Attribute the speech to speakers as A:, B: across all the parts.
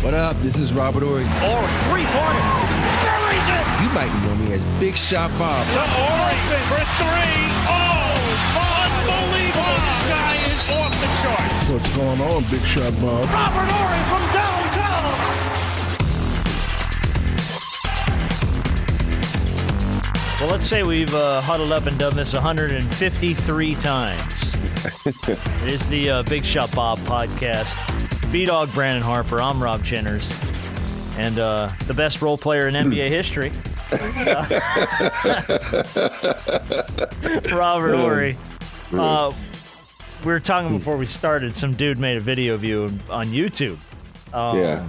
A: What up? This is Robert Ory.
B: Ory, three-pointer. Buries it!
A: You might know me as Big Shot Bob.
B: To Ory for three. Oh, unbelievable. This guy is off the charts.
C: What's going on, Big Shot Bob?
B: Robert Ory from downtown.
D: Well, let's say we've huddled up and done this 153 times. It is the Big Shot Bob podcast. B-Dog Brandon Harper. I'm Rob Jenners. And the best role player in NBA history, Robert Ory. We were talking before we started. Some dude made a video of you on YouTube.
E: Yeah.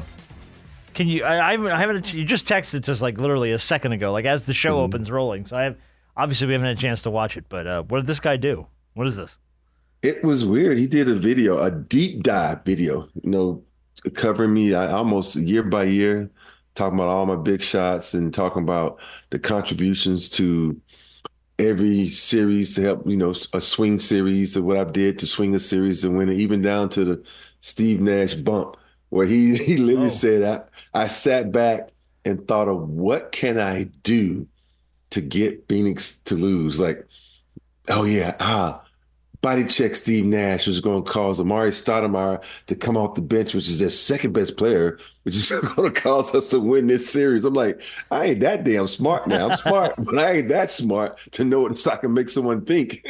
D: Can you? I haven't. You just texted to us like literally a second ago, like as the show opens rolling. So obviously we haven't had a chance to watch it. But what did this guy do? What is this?
E: It was weird. He did a deep dive video, covering me almost year by year, talking about all my big shots and talking about the contributions to every series to help, a swing series of what I did to swing a series and win it, even down to the Steve Nash bump, where he literally said, I sat back and thought of what can I do to get Phoenix to lose? Like, body check Steve Nash was going to cause Amari Stoudemire to come off the bench, which is their second best player, which is going to cause us to win this series. I'm like, I ain't that damn smart now. I'm smart, but I ain't that smart to know what I can make someone think.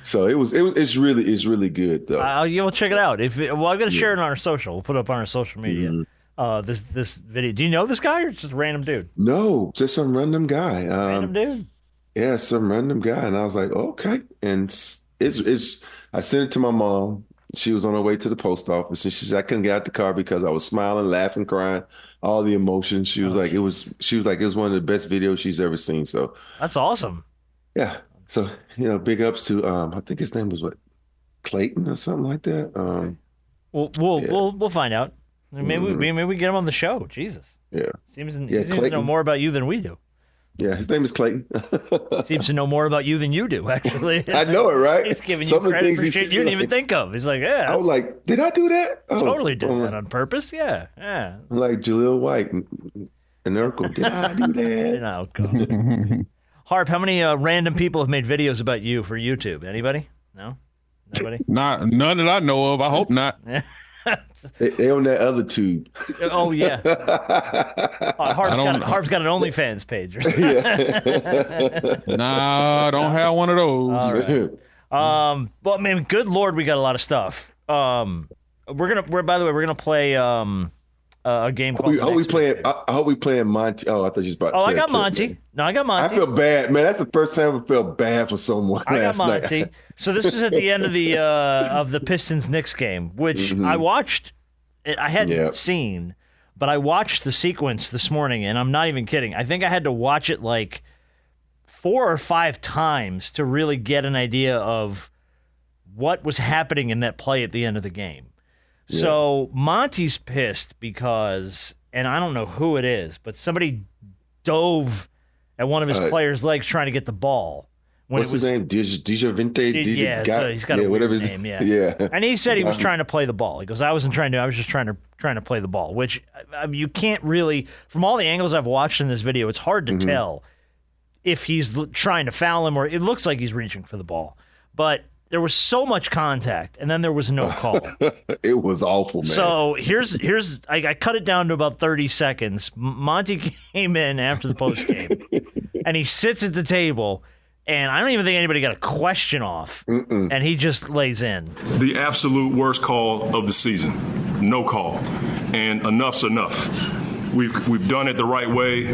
E: So it's really good though.
D: You'll check it out. I'm going to share it on our social. We'll put it up on our social media. Mm-hmm. This video. Do you know this guy or just a random dude?
E: No, just some random guy.
D: Random dude.
E: Yeah, some random guy, and I was like, okay. And it's. I sent it to my mom. She was on her way to the post office, and she said I couldn't get out the car because I was smiling, laughing, crying, all the emotions. She was like, it was one of the best videos she's ever seen. So
D: that's awesome.
E: Yeah. So big ups to I think his name was Clayton or something like that.
D: We'll find out. Maybe we get him on the show. Jesus.
E: Yeah.
D: Seems to know more about you than we do.
E: Yeah, his name is Clayton.
D: Seems to know more about you than you do, actually.
E: I know it, right?
D: He's giving you credit for shit you didn't even think of. He's like, yeah.
E: I was like, did I do that?
D: Totally did that on purpose. Yeah.
E: Like Jaleel White and Urkel. Did I do that?
D: Oh, God. Harp, how many random people have made videos about you for YouTube? Anybody? No? Nobody?
C: None that I know of. I hope not.
E: They on that other tube.
D: Oh, yeah. Harp's got an OnlyFans page or something.
C: Nah, I don't have one of those.
D: All right. Well, man, good Lord, we got a lot of stuff. By the way, we're gonna play a game called.
E: I hope we playing Monty. Oh, I thought you was about.
D: I got Monty. Man. No, I got Monty.
E: I feel bad, man. That's the first time I felt bad for someone.
D: I got Monty. So this was at the end of the Pistons-Knicks game, which I watched. I hadn't seen, but I watched the sequence this morning, and I'm not even kidding. I think I had to watch it like 4 or 5 times to really get an idea of what was happening in that play at the end of the game. Yeah. So Monty's pissed because, and I don't know who it is, but somebody dove at one of his players' legs trying to get the ball.
E: What's his name? Dijavinte?
D: So he's got a weird name, yeah. And he said he was trying to play the ball. He goes, I was just trying to play the ball, which you can't really, from all the angles I've watched in this video, it's hard to tell if he's trying to foul him or it looks like he's reaching for the ball. But there was so much contact, and then there was no call.
E: It was awful, man.
D: So I cut it down to about 30 seconds. Monty came in after the post game, and he sits at the table, and I don't even think anybody got a question off, and he just lays in.
F: The absolute worst call of the season, no call, and enough's enough. We've done it the right way.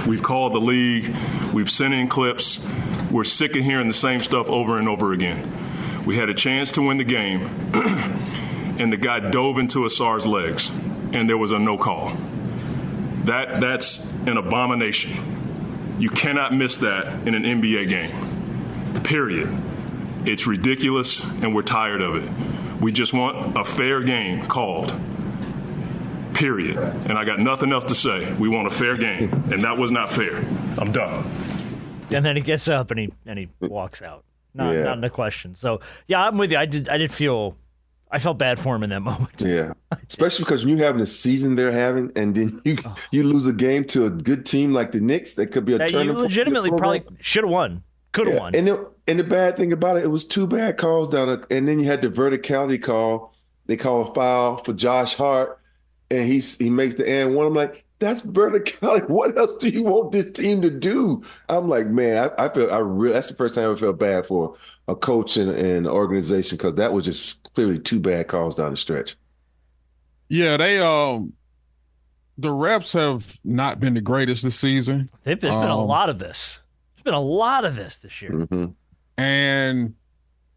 F: We've called the league. We've sent in clips. We're sick of hearing the same stuff over and over again. We had a chance to win the game, and the guy dove into Asar's legs, and there was a no call. That's an abomination. You cannot miss that in an NBA game, period. It's ridiculous, and we're tired of it. We just want a fair game called, period. And I got nothing else to say. We want a fair game, and that was not fair. I'm done.
D: And then he gets up and he walks out. Not a question. So yeah, I'm with you. I did feel I felt bad for him in that moment.
E: Yeah, especially because when you're having the season they're having, and then you lose a game to a good team like the Knicks, that could be a turning
D: You
E: point.
D: legitimately probably should have won, could have won.
E: And the bad thing about it was two bad calls down there, and then you had the verticality call. They call a foul for Josh Hart, and he makes the and one. I'm like, that's verticality. What else do you want this team to do? I'm like, man, I feel that's the first time I ever felt bad for a coach and an organization, because that was just clearly two bad calls down the stretch.
C: Yeah, the refs have not been the greatest this season.
D: There's been a lot of this. There's been a lot of this year.
E: Mm-hmm.
C: And,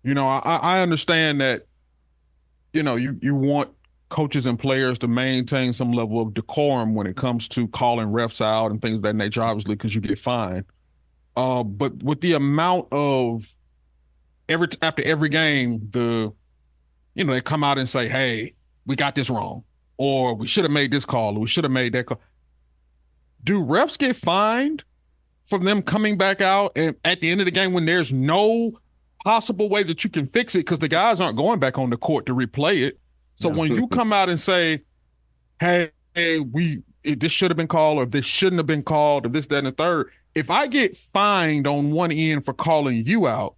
C: I understand that, you want coaches and players to maintain some level of decorum when it comes to calling refs out and things of that nature, obviously, because you get fined. But with the amount of after every game, they come out and say, hey, we got this wrong, or we should have made this call, or we should have made that call. Do refs get fined for them coming back out and at the end of the game when there's no possible way that you can fix it, because the guys aren't going back on the court to replay it? So when you come out and say, hey, this should have been called, or this shouldn't have been called, or this, that, and the third, if I get fined on one end for calling you out,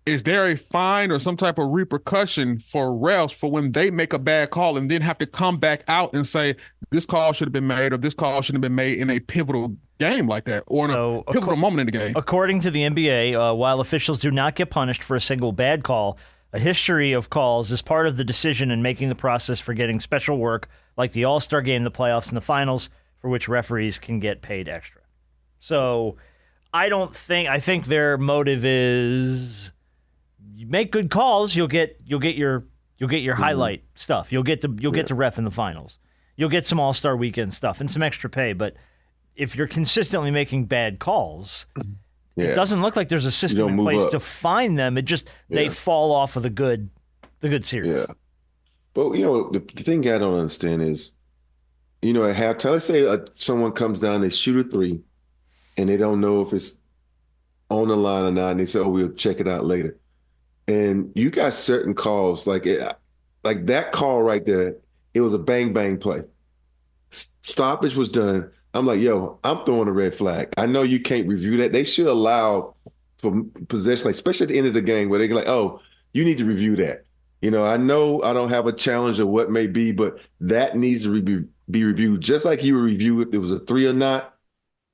C: is there a fine or some type of repercussion for refs for when they make a bad call and then have to come back out and say this call should have been made, or this call shouldn't have been made in a pivotal game like that, or in a pivotal moment in the game?
D: According to the NBA, while officials do not get punished for a single bad call, a history of calls is part of the decision in making the process for getting special work like the All-Star Game, the playoffs, and the finals, for which referees can get paid extra. So I think their motive is, you make good calls, you'll get your highlight stuff. You'll get to ref in the finals. You'll get some All-Star Weekend stuff and some extra pay. But if you're consistently making bad calls, it doesn't look like there's a system in place to find them. It just they fall off of the good series.
E: Yeah. But the thing I don't understand is, at halftime, let's say someone comes down, they shoot a three, and they don't know if it's on the line or not, and they say, "Oh, we'll check it out later." And you got certain calls like that call right there. It was a bang bang play. Stoppage was done. I'm like, yo, I'm throwing a red flag. I know you can't review that. They should allow for possession, especially at the end of the game, where they're like, oh, you need to review that. I know I don't have a challenge or what may be, but that needs to be reviewed. Just like you would review if it was a three or not.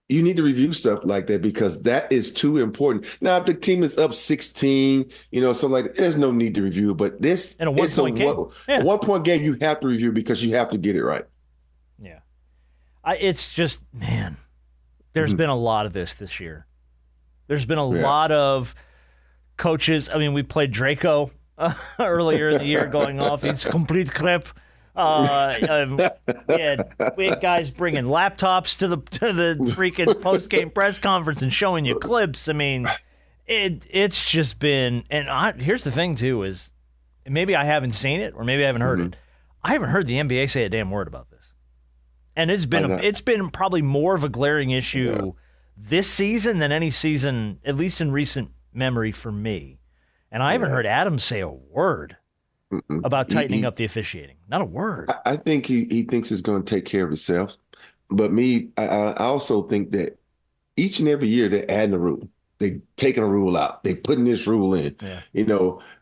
E: You need to review stuff like that, because that is too important. Now, if the team is up 16, something like that, there's no need to review. But this
D: in a one-point game.
E: A one-point game, you have to review because you have to get it right.
D: Yeah. It's just, man, there's been a lot of this year. There's been a lot of coaches. I mean, we played Draco earlier in the year going off. He's complete crap. We had guys bringing laptops to the freaking post-game press conference and showing you clips. I mean, it's just been, and here's the thing too, is maybe I haven't seen it or maybe I haven't heard it. I haven't heard the NBA say a damn word about this. And it's been probably more of a glaring issue this season than any season, at least in recent memory for me. And I haven't heard Adam say a word about tightening up the officiating. Not a word.
E: I think he thinks it's going to take care of itself. But I also think that each and every year they're adding a rule. They're taking a rule out. They're putting this rule in. Yeah.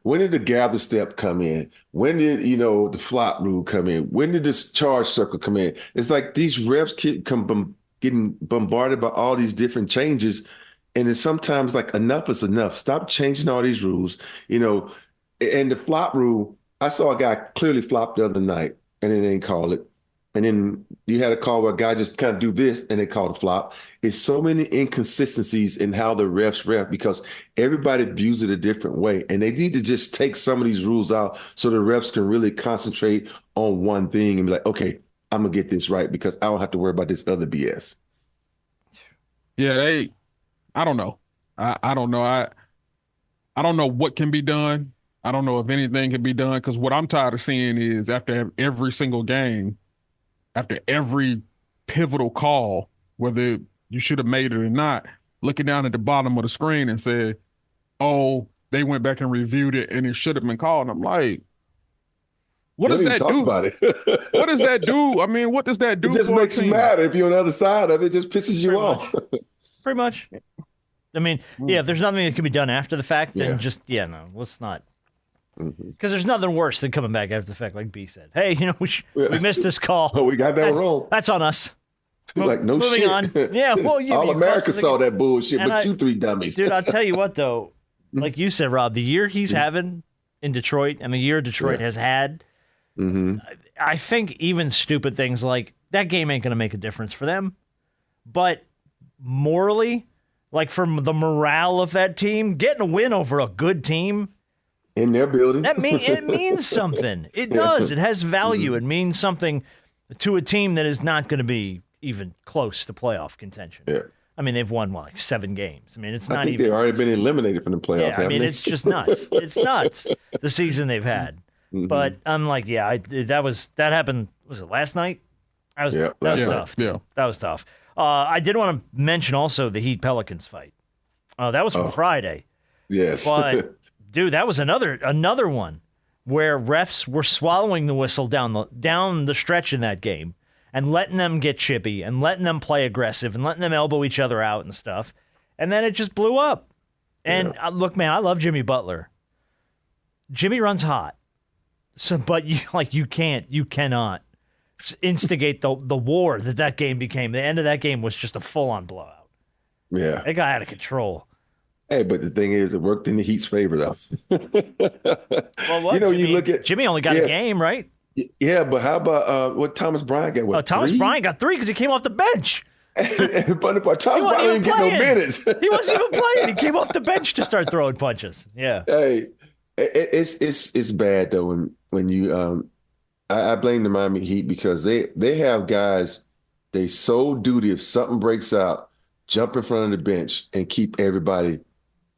E: When did the gather step come in? When did, the flop rule come in? When did this charge circle come in? It's like these refs keep getting bombarded by all these different changes. And it's sometimes like, enough is enough. Stop changing all these rules. And the flop rule, I saw a guy clearly flop the other night and they didn't call it. And then you had a call where a guy just kind of do this and they called a flop. It's so many inconsistencies in how the refs ref, because everybody views it a different way. And they need to just take some of these rules out so the refs can really concentrate on one thing and be like, okay, I'm going to get this right because I don't have to worry about this other BS.
C: Yeah, I don't know. I don't know. I don't know what can be done. I don't know if anything can be done, because what I'm tired of seeing is after every single game, after every pivotal call, whether you should have made it or not, looking down at the bottom of the screen and said, oh, they went back and reviewed it and it should have been called. And I'm like, What does that do?
E: About it.
C: What does that do? I mean, what does that do?
E: It just makes you mad. If you're on the other side of it, it just pisses you off.
D: Pretty much. I mean, yeah, if there's nothing that can be done after the fact, then let's not. Because there's nothing worse than coming back after the fact, like B said. Hey, we missed this call.
E: Oh, we got that wrong.
D: That's on us.
E: Like, no
D: Moving
E: shit.
D: on. Yeah, well,
E: all America saw that bullshit, but you three dummies.
D: Dude, I'll tell you what, though. Like you said, Rob, the year he's having in Detroit and the year Detroit has had, I think even stupid things like that game ain't going to make a difference for them. But morally, like from the morale of that team, getting a win over a good team
E: in their building,
D: it means something. It does. It has value. It means something to a team that is not going to be even close to playoff contention.
E: Yeah.
D: I mean, they've won like 7 games. I mean, it's not
E: I think
D: even.
E: they've already been eliminated from the playoffs.
D: Yeah, I mean, it's just nuts. It's nuts. The season they've had. But I'm like, that happened. Was it last night? That was tough.
C: Yeah,
D: that was tough. I did want to mention also the Heat Pelicans fight. That was from Friday.
E: Yes,
D: but dude, that was another one where refs were swallowing the whistle down the stretch in that game and letting them get chippy and letting them play aggressive and letting them elbow each other out and stuff. And then it just blew up. And look, man, I love Jimmy Butler. Jimmy runs hot. So, but you cannot instigate the war that game became. The end of that game was just a full-on blowout.
E: Yeah.
D: It got out of control.
E: Hey, but the thing is, it worked in the Heat's favor, though.
D: Well, what?
E: You look at
D: Jimmy only got a game, right?
E: Yeah, but how about what Thomas Bryant got? What,
D: Thomas
E: 3?
D: Bryant got 3 because he came off the bench.
E: But Thomas Bryant didn't get no minutes.
D: He wasn't even playing. He came off the bench to start throwing punches. Yeah.
E: Hey, it's bad though when you I blame the Miami Heat because they have guys. They sole duty if something breaks out, jump in front of the bench and keep everybody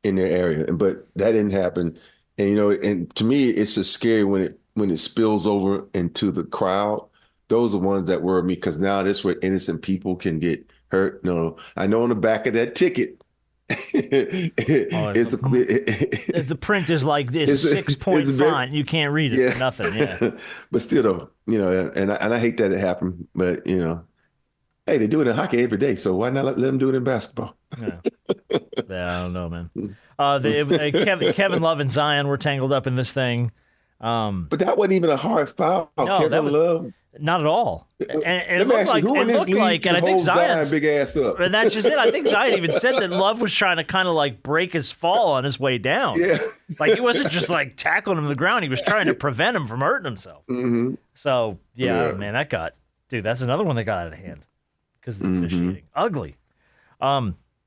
E: in their area. But that didn't happen. And and to me, it's just scary when it spills over into the crowd. Those are ones that worry me because now that's where innocent people can get hurt. No, I know on the back of that ticket,
D: if the print is like this 6-point font, you can't read it for nothing. Yeah,
E: but still though, and I hate that it happened. But hey, they do it in hockey every day, so why not let them do it in basketball?
D: Yeah, I don't know, man. Kevin Love and Zion were tangled up in this thing.
E: But that wasn't even a hard foul.
D: No,
E: Kevin Love.
D: Not at all. And it looked like, and I think
E: Zion big ass up.
D: And that's just it. I think Zion even said that Love was trying to kind of like break his fall on his way down.
E: Yeah.
D: Like he wasn't just like tackling him to the ground. He was trying to prevent him from hurting himself.
E: Mm-hmm.
D: So, man, that's another one that got out of hand because of the officiating. Ugly.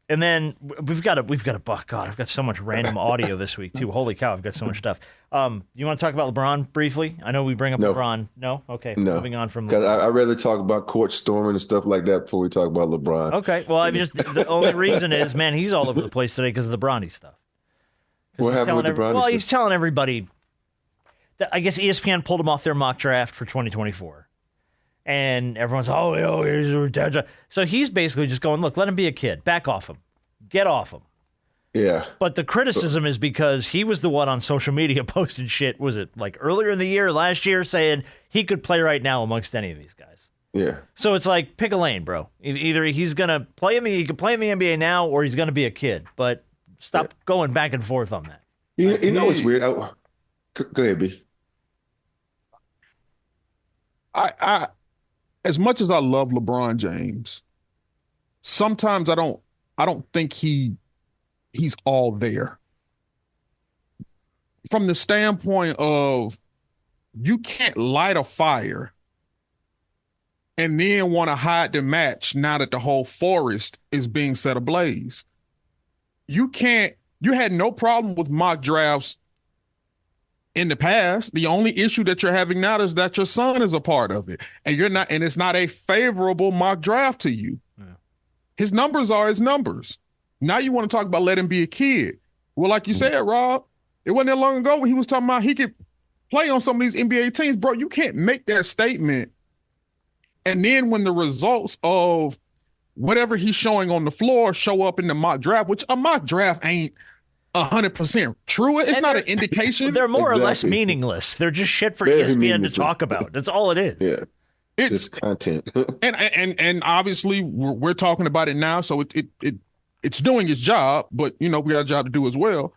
D: And then we've got oh God, I've got so much random audio this week too. Holy cow, I've got so much stuff. You want to talk about LeBron briefly? I know we bring up LeBron. No? Okay.
E: No.
D: Moving on from
E: because I'd rather talk about court storming and stuff like that before we talk about LeBron.
D: Okay. Well, the only reason is, man, he's all over the place today because of the Bronny stuff.
E: What happened with the Bronny stuff?
D: He's telling everybody that I guess ESPN pulled him off their mock draft for 2024. And everyone's, here's a dead. So he's basically just going, look, let him be a kid. Back off him. Get off him.
E: Yeah.
D: But the criticism is because he was the one on social media posting shit, was it like earlier in the year, last year, saying he could play right now amongst any of these guys.
E: Yeah.
D: So it's like, pick a lane, bro. Either he's going to play he can play in the NBA now, or he's going to be a kid. But stop going back and forth on that.
E: You know what's weird? Go ahead, B.
C: I as much as I love LeBron James, sometimes I don't think he's all there. From the standpoint of you can't light a fire and then want to hide the match now that the whole forest is being set ablaze. You had no problem with mock drafts in the past. The only issue that you're having now is that your son is a part of it, and it's not a favorable mock draft to you. Yeah. His numbers are his numbers. Now you want to talk about let him be a kid. Well, like you said, Rob, it wasn't that long ago when he was talking about he could play on some of these NBA teams. Bro, you can't make that statement. And then when the results of whatever he's showing on the floor show up in the mock draft, which a mock draft ain't 100% true. It's not an indication.
D: They're more or less
E: Exactly.
D: meaningless. They're just shit for
E: Very
D: ESPN
E: meaningless.
D: to talk about. That's all it is.
E: Yeah.
C: It's
E: Just content.
C: and obviously we're talking about it now, so it's doing its job. But we got a job to do as well.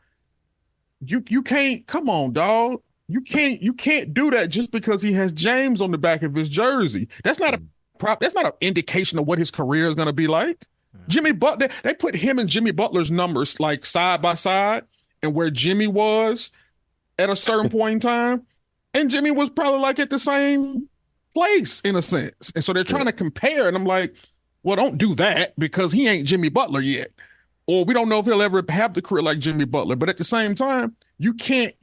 C: You can't, come on, dog. You can't do that just because he has James on the back of his jersey. That's not that's not an indication of what his career is going to be like. Jimmy Butler, they put him and Jimmy Butler's numbers like side by side, and where Jimmy was at a certain point in time, and Jimmy was probably like at the same place in a sense. And so they're trying to compare, and I'm like, well, don't do that because he ain't Jimmy Butler yet. Or we don't know if he'll ever have the career like Jimmy Butler. But at the same time, you can't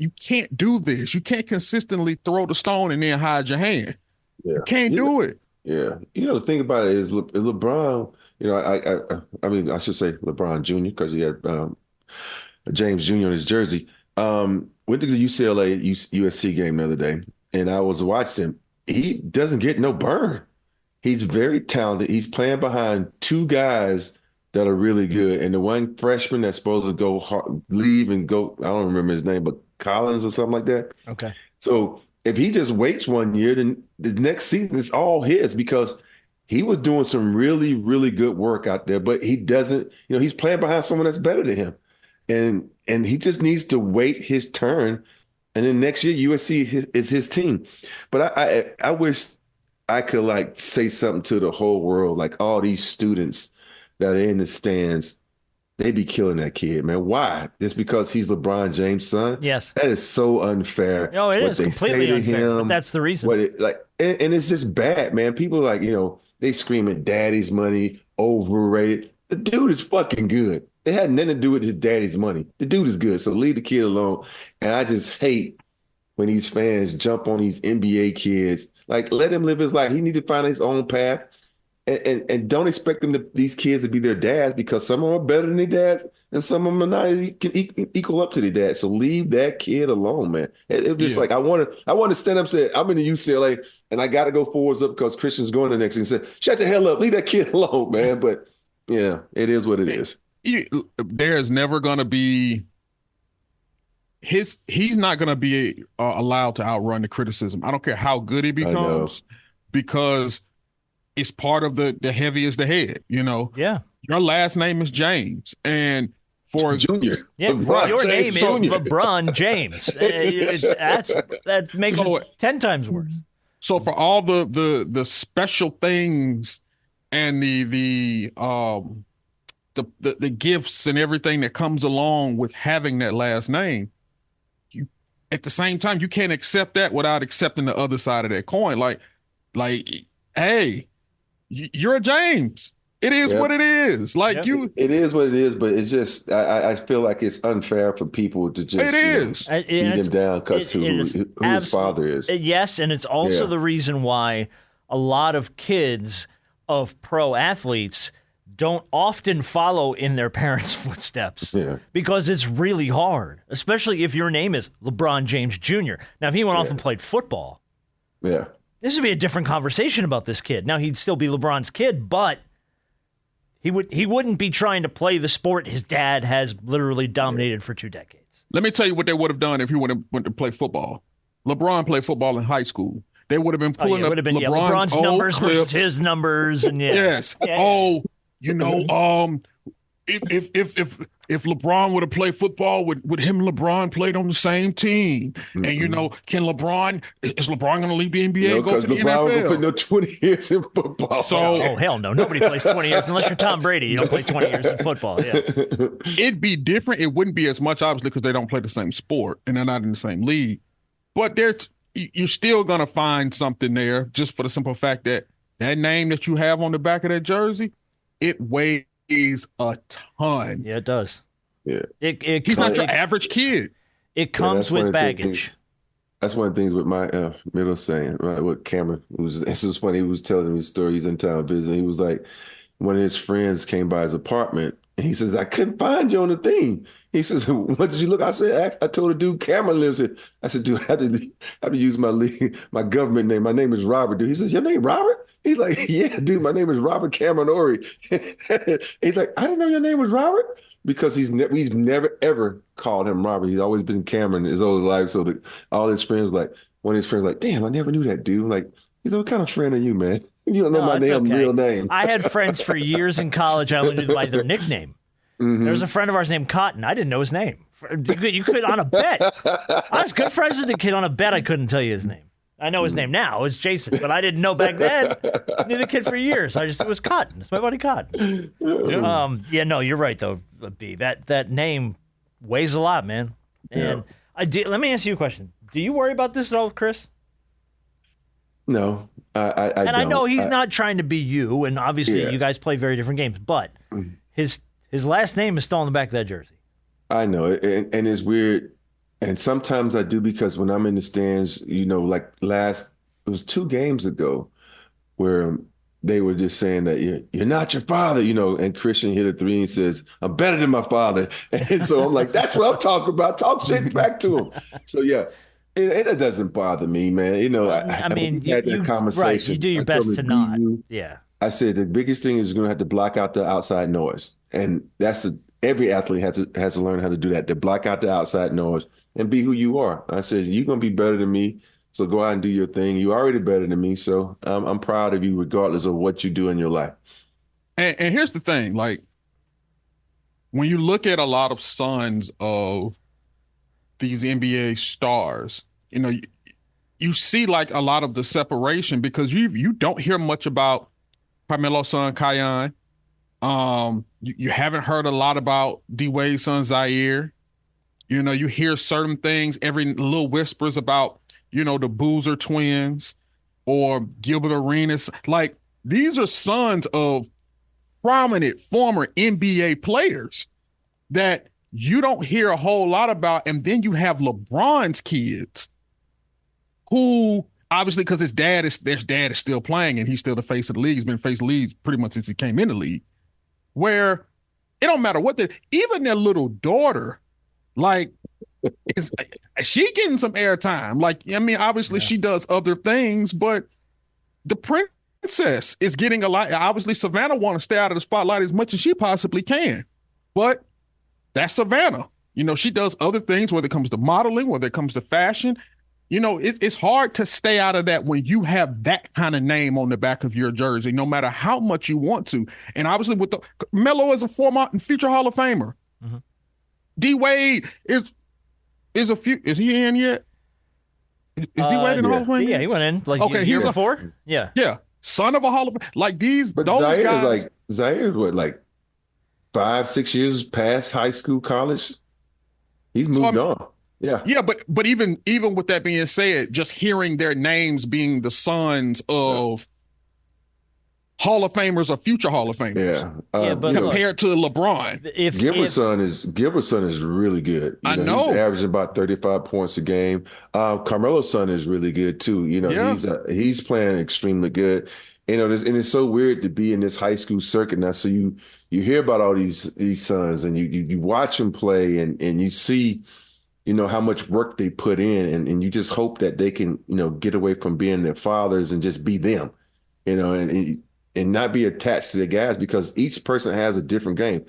C: do this. You can't consistently throw the stone and then hide your hand.
E: Yeah.
C: You can't do it.
E: Yeah. The thing about it is LeBron, I mean, I should say LeBron Jr. because he had James Jr. on his jersey. Went to the UCLA USC game the other day, and I was watching him. He doesn't get no burn. He's very talented. He's playing behind two guys that are really good. And the one freshman that's supposed to leave and go, I don't remember his name, but Collins or something like that.
D: Okay.
E: So if he just waits 1 year, then the next season is all his because he was doing some really, really good work out there, but he doesn't, he's playing behind someone that's better than him. And he just needs to wait his turn. And then next year, USC is his team. But I wish I could say something to the whole world, like all these students that are in the stands, they be killing that kid, man. Why? Just because he's LeBron James' son?
D: Yes.
E: That is so unfair.
D: No, it is completely unfair, but that's the reason.
E: And it's just bad, man. People they screaming daddy's money, overrated. The dude is fucking good. It had nothing to do with his daddy's money. The dude is good, so leave the kid alone. And I just hate when these fans jump on these NBA kids. Let him live his life. He need to find his own path. And don't expect these kids to be their dads because some of them are better than their dads and some of them are not equal up to their dad. So leave that kid alone, man. It was just I want to stand up and say, I'm in the UCLA and I got to go forwards up because Christian's going the next and say, shut the hell up, leave that kid alone, man. But yeah, it is what it is.
C: There's never going to be he's not going to be allowed to outrun the criticism. I don't care how good he becomes because it's part of the heavy is the head,
D: Yeah.
C: Your last name is James. And for
E: Junior.
D: Yeah,
E: LeBron
D: your
E: James
D: name is
E: Jr.
D: LeBron James. That makes it 10 times worse.
C: So for all the special things and the gifts and everything that comes along with having that last name, you at the same time you can't accept that without accepting the other side of that coin. Hey, you're a James. It is what it is.
E: It is what it is, but it's just I feel like it's unfair for people to just beat him down because who his father is.
D: Yes, and it's also the reason why a lot of kids of pro athletes don't often follow in their parents' footsteps because it's really hard, especially if your name is LeBron James Jr. Now, if he went off and played football, this would be a different conversation about this kid. Now, he'd still be LeBron's kid, but he wouldn't be trying to play the sport his dad has literally dominated for 2 decades.
C: Let me tell you what they would have done if he went to play football. LeBron played football in high school. They would have been pulling up LeBron's
D: numbers
C: clips.
D: versus his numbers, and
C: yes. If LeBron would have played football, would him and LeBron played on the same team? Mm-hmm. And is LeBron going to leave the NBA and go to the
E: LeBron
C: NFL?
E: Put no 20 years in football.
C: So,
D: hell no, nobody plays 20 years unless you're Tom Brady. You don't play 20 years in football. Yeah.
C: It'd be different. It wouldn't be as much, obviously, because they don't play the same sport and they're not in the same league. But you're still going to find something there, just for the simple fact that name that you have on the back of that jersey, it weighs a ton.
D: Yeah, it does.
E: Yeah.
C: He's not your average kid.
D: It comes with baggage.
E: That's one of the things with my middle saying, right? With Cameron, this was funny. He was telling me his story. He's in town visiting. He was like, one of his friends came by his apartment and he says, I couldn't find you on the thing. He says, "What did you look?" I said, "I told the dude Cameron lives here." I said, "Dude, I have to use my government name. My name is Robert." Dude, he says, "Your name Robert?" He's like, "Yeah, dude, my name is Robert Cameron Ori." He's like, "I didn't know your name was Robert." Because we've never ever called him Robert. He's always been Cameron his whole life. So all his friends one of his friends "Damn, I never knew that dude." I'm like, he's like, "What kind of friend are you, man? You don't know my real name."
D: I had friends for years in college. I only knew by their nickname. There was a friend of ours named Cotton. I didn't know his name. You could on a bet. I was good friends with the kid on a bet. I couldn't tell you his name. I know his name now. It's Jason, but I didn't know back then. I knew the kid for years. It was Cotton. It's my buddy Cotton. No, you're right though, B. That name weighs a lot, man. And let me ask you a question. Do you worry about this at all, Chris?
E: No, I
D: and
E: don't.
D: I know he's not trying to be you, and obviously you guys play very different games, but his last name is still on the back of that jersey.
E: I know, and it's weird. And sometimes I do, because when I'm in the stands, like it was 2 games ago where they were just saying that you're not your father, and Christian hit a 3 and says, "I'm better than my father." And so I'm like, that's what I'm talking about. Talk shit back to him. So yeah, it doesn't bother me, man.
D: I mean,
E: we had that conversation.
D: Right, you do your best to not. Yeah.
E: I said the biggest thing is going to have to block out the outside noise. And every athlete has to learn how to do that, to block out the outside noise and be who you are. I said, you're going to be better than me, so go out and do your thing. You're already better than me, so I'm proud of you regardless of what you do in your life.
C: And here's the thing, like, when you look at a lot of sons of these NBA stars, you see like a lot of the separation, because you don't hear much about Carmelo's son, Kiyan. You haven't heard a lot about D-Wade's son, Zaire. You hear certain things, every little whispers about, the Boozer twins or Gilbert Arenas. Like, these are sons of prominent former NBA players that you don't hear a whole lot about. And then you have LeBron's kids, who obviously, because their dad is still playing and he's still the face of the league. He's been face of the league pretty much since he came in the league, where it don't matter what even their little daughter, like, is she getting some airtime? Like, I mean, obviously she does other things, but the princess is getting a lot. Obviously, Savannah want to stay out of the spotlight as much as she possibly can, but that's Savannah. She does other things, whether it comes to modeling, whether it comes to fashion. It's hard to stay out of that when you have that kind of name on the back of your jersey, no matter how much you want to. And obviously, Melo is a former and future Hall of Famer. Mm-hmm. D-Wade is he in yet? Is D-Wade in the Hall of Fame?
D: Yeah, he went in the year before. Yeah.
C: Yeah. Son of a Hall of Fame. Like those guys.
E: Zaire's what, 5-6 years past high school, college? He's moved on. Yeah.
C: Yeah, but even with that being said, just hearing their names being the sons of Hall of Famers or future Hall of Famers.
E: Yeah.
C: But compared to LeBron.
E: Gilbert's son is really good.
C: I know.
E: He's averaging about 35 points a game. Carmelo's son is really good too. He's playing extremely good. And it's so weird to be in this high school circuit now. So you hear about all these sons, and you watch them play, and you see how much work they put in, and you just hope that they can, get away from being their fathers and just be them, and not be attached to their guys, because each person has a different game.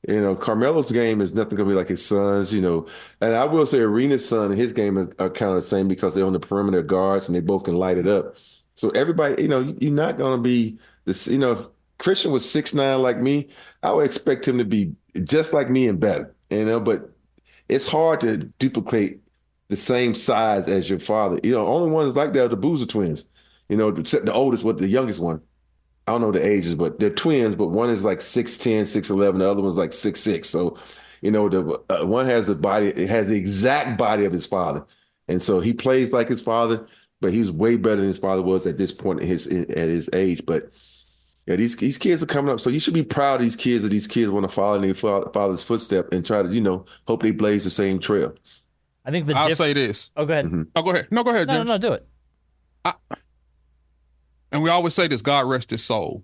E: Carmelo's game is nothing going to be like his son's, and I will say Arena's son and his game are kind of the same, because they're on the perimeter guards and they both can light it up. So everybody, you're not going to be this, if Christian was 6'9" like me, I would expect him to be just like me and better, but it's hard to duplicate the same size as your father. Only ones like that are the Boozer twins. Except the oldest, the youngest one. I don't know the ages, but they're twins. But one is like 6'10", 6'11". The other one's like 6'6". So, the one has the exact body of his father, and so he plays like his father. But he's way better than his father was at this point at his age. But yeah, these kids are coming up. So you should be proud of these kids, that these kids want to follow in their father's footstep and try to, hope they blaze the same trail.
D: I think
C: I'll say this.
D: Oh, go ahead.
E: Mm-hmm.
C: Oh, go ahead. No, go ahead, James.
D: No, do it.
C: And we always say this, God rest his soul.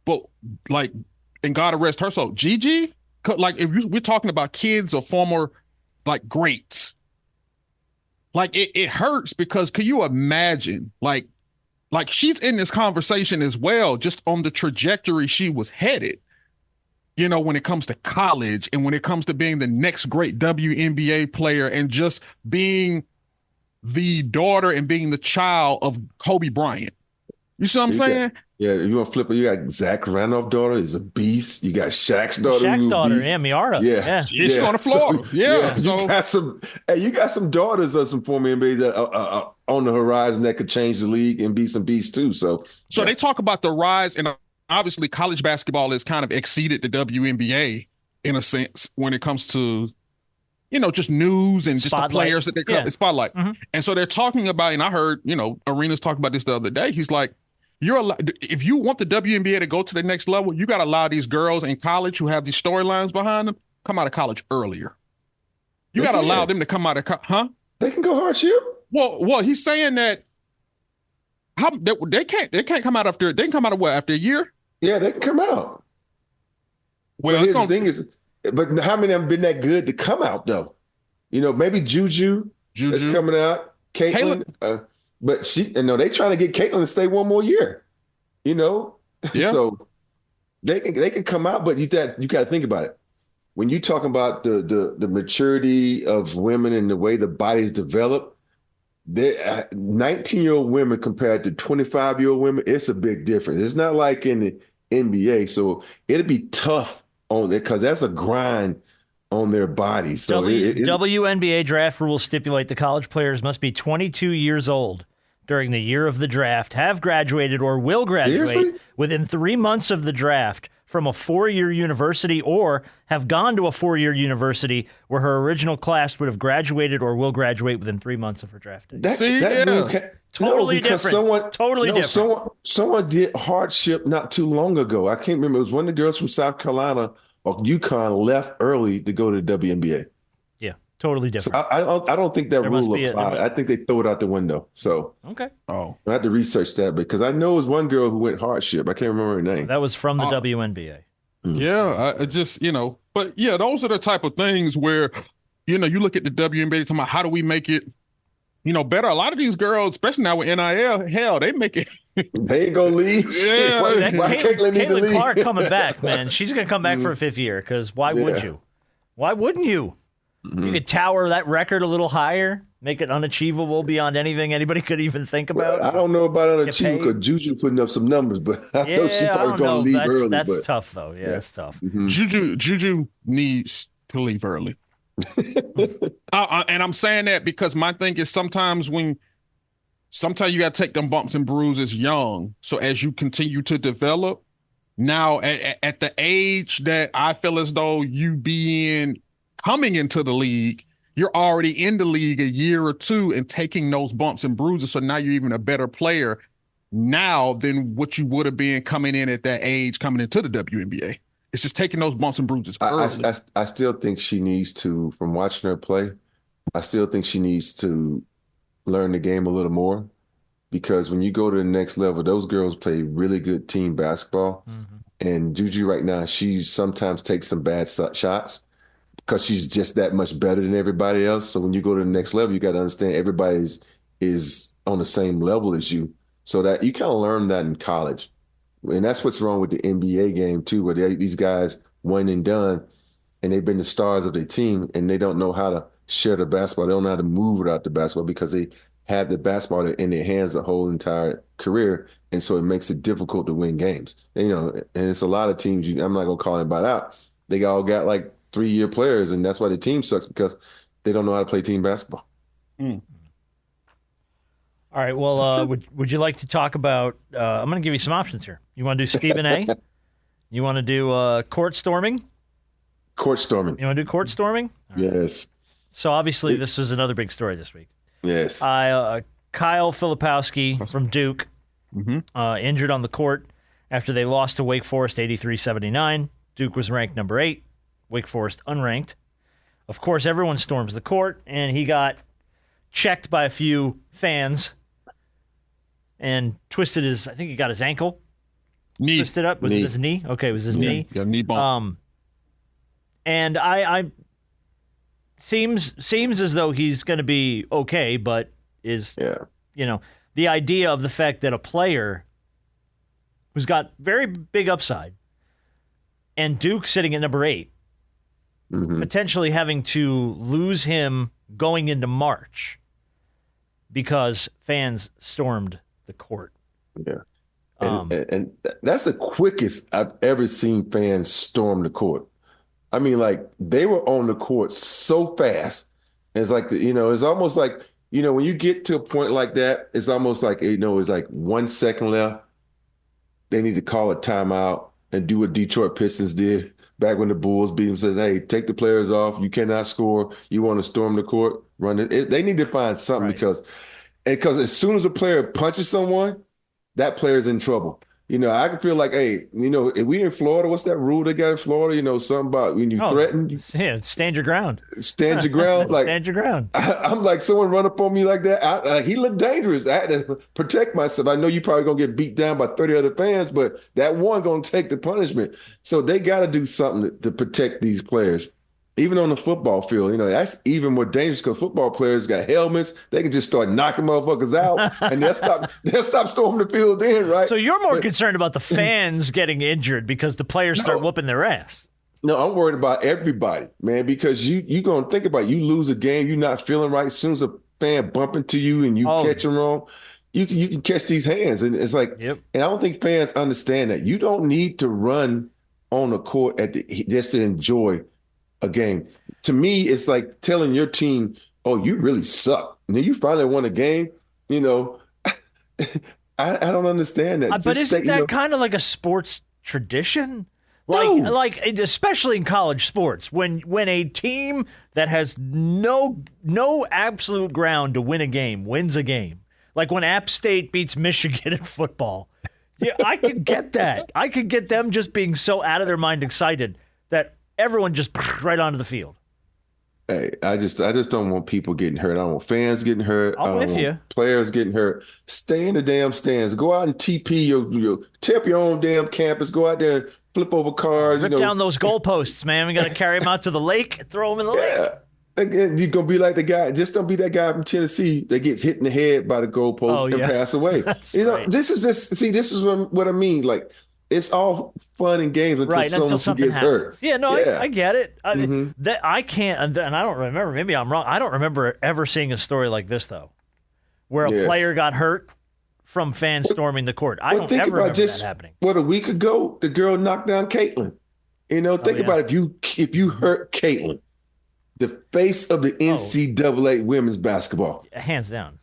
C: But and God rest her soul. Gigi because like we're talking about kids or former like greats, like it hurts because can you imagine like she's in this conversation as well, just on the trajectory she was headed. When it comes to college and when it comes to being the next great WNBA player and just being the daughter and being the child of Kobe Bryant. You see what I'm saying?
E: You want to flip it? You got Zach Randolph's daughter is a beast. You got Shaq's daughter.
D: Miara.
E: Yeah.
C: She's going to Florida.
E: So, you got some daughters of some former NBA that on the horizon that could change the league and be some beasts too. So
C: they talk about the rise, and obviously college basketball has kind of exceeded the WNBA in a sense when it comes to just news and just the players that they cut spotlight. Mm-hmm. And so they're talking about, and I heard, Arenas talking about this the other day. He's like, if you want the WNBA to go to the next level, you got to allow these girls in college who have these storylines behind them come out of college earlier. You got to allow them to come out of
E: They can go hardship.
C: Well, he's saying that they can't come out after they can come out of what, after a year?
E: Yeah, they can come out.
C: Well,
E: the thing is, but how many have been that good to come out though? Maybe Juju is coming out. Caitlin. But they trying to get Caitlin to stay one more year.
C: Yeah.
E: So they can come out, but you got to think about it. When you talk about the maturity of women and the way the bodies develop, 19-year-old women compared to 25-year-old women, it's a big difference. It's not like in the NBA, so it'll be tough on it because that's a grind on their bodies. So
D: WNBA draft rules stipulate the college players must be 22 years old during the year of the draft, have graduated or will graduate within 3 months of the draft from a 4-year university, or have gone to a 4-year university where her original class would have graduated or will graduate within 3 months of her draft date. Totally different.
E: Someone did hardship not too long ago. I can't remember. It was one of the girls from South Carolina or UConn left early to go to the WNBA.
D: Yeah, totally different.
E: So I don't think that rule applies. I think they throw it out the window. So
D: okay.
E: I had to research that because I know it was one girl who went hardship. I can't remember her name.
D: That was from the WNBA.
C: Yeah, I just but yeah, those are the type of things where you look at the WNBA talking about how do we make it better. A lot of these girls, especially now with NIL, hell, they make it.
E: They ain't gonna leave.
C: Yeah,
D: Caitlin Clark coming back, man. She's gonna come back for a 5th year because why would you? Why wouldn't you? Mm-hmm. You could tower that record a little higher, make it unachievable beyond anything anybody could even think about.
E: Well, I don't know about unachievable because Juju putting up some numbers, but I know she's probably gonna leave early.
D: That's tough though. Yeah, that's tough.
E: Mm-hmm.
C: Juju needs to leave early. And I'm saying that because my thing is sometimes you got to take them bumps and bruises young. So as you continue to develop, now at the age that I feel as though coming into the league, you're already in the league a year or two and taking those bumps and bruises. So now you're even a better player now than what you would have been coming in at that age, coming into the WNBA. It's just taking those bumps and bruises early.
E: I still think she needs to, from watching her play, I still think she needs to learn the game a little more because when you go to the next level, those girls play really good team basketball. Mm-hmm. And Juju right now, she sometimes takes some bad shots because she's just that much better than everybody else. So when you go to the next level, you got to understand everybody is on the same level as you. So that you kind of learn that in college. And that's what's wrong with the NBA game, too, where these guys one and done, and they've been the stars of their team, and they don't know how to share the basketball. They don't know how to move without the basketball because they have the basketball in their hands the whole entire career, and so it makes it difficult to win games. And it's a lot of teams, I'm not going to call anybody out, they all got like 3-year players, and that's why the team sucks because they don't know how to play team basketball.
C: Mm.
D: All right, well, would you like to talk about I'm going to give you some options here. You want to do Stephen A? You want to do court storming?
E: Court storming.
D: You want to do court storming?
E: Right. Yes.
D: So obviously this was another big story this week.
E: Yes.
D: Kyle Filipowski from Duke injured on the court after they lost to Wake Forest 83-79. Duke was ranked number 8, Wake Forest unranked. Of course, everyone storms the court, and he got checked by a few fans and twisted I think he got his ankle.
C: Knee.
D: Twisted up. Was it his knee? Okay, it was his knee.
C: Yeah, knee bump.
D: And I seems as though he's going to be okay, but the idea of the fact that a player who's got very big upside and Duke sitting at number 8, potentially having to lose him going into March because fans stormed the court.
E: Yeah. And that's the quickest I've ever seen fans storm the court. I mean, like, they were on the court so fast. It's like, it's almost like, when you get to a point like that, it's almost like, it's like 1 second left. They need to call a timeout and do what Detroit Pistons did back when the Bulls beat them. Said, hey, take the players off. You cannot score. You want to storm the court, run it. They need to find something because as soon as a player punches someone, that player's in trouble. I can feel like, hey, if we in Florida, what's that rule they got in Florida? Something about when you threaten.
D: Stand your ground.
E: Stand your ground. Like,
D: stand your ground.
E: I'm like, someone run up on me like that. He looked dangerous. I had to protect myself. I know you probably going to get beat down by 30 other fans, but that one going to take the punishment. So they got to do something to protect these players. Even on the football field, that's even more dangerous because football players got helmets. They can just start knocking motherfuckers out, and they'll stop storming the field then, right?
D: So you're more concerned about the fans getting injured because the players start whooping their ass.
E: No, I'm worried about everybody, man, because you going to think about it. You lose a game, you're not feeling right. As soon as a fan bump into you and you catch them wrong, you can catch these hands. And it's like, and I don't think fans understand that. You don't need to run on the court just to enjoy a game. To me, it's like telling your team, oh, you really suck. And then you finally won a game, I don't understand that.
D: But isn't that kind of like a sports tradition? Like especially in college sports, when a team that has no absolute ground to win a game wins a game, like when App State beats Michigan in football. Yeah, I could get that. I could get them just being so out of their mind excited that everyone just right onto the field.
E: Hey, I just don't want people getting hurt. I don't want fans getting hurt.
D: I'm with you.
E: Players getting hurt. Stay in the damn stands. Go out and TP tear up your own damn campus. Go out there and flip over cars.
D: Rip down those goalposts, man. We got to carry them out to the lake and throw them in the lake.
E: Again, you're going to be like the guy. Just don't be that guy from Tennessee that gets hit in the head by the goalpost and pass away.
D: Right.
E: This is what I mean. Like, it's all fun and games until someone gets hurt.
D: Yeah, no, I get it. That I can't, and I don't remember. Maybe I'm wrong. I don't remember ever seeing a story like this though, where a player got hurt from fans storming the court. I don't ever remember that happening.
E: A week ago, the girl knocked down Caitlin. Think about if you hurt Caitlin, the face of the NCAA women's basketball,
D: hands down.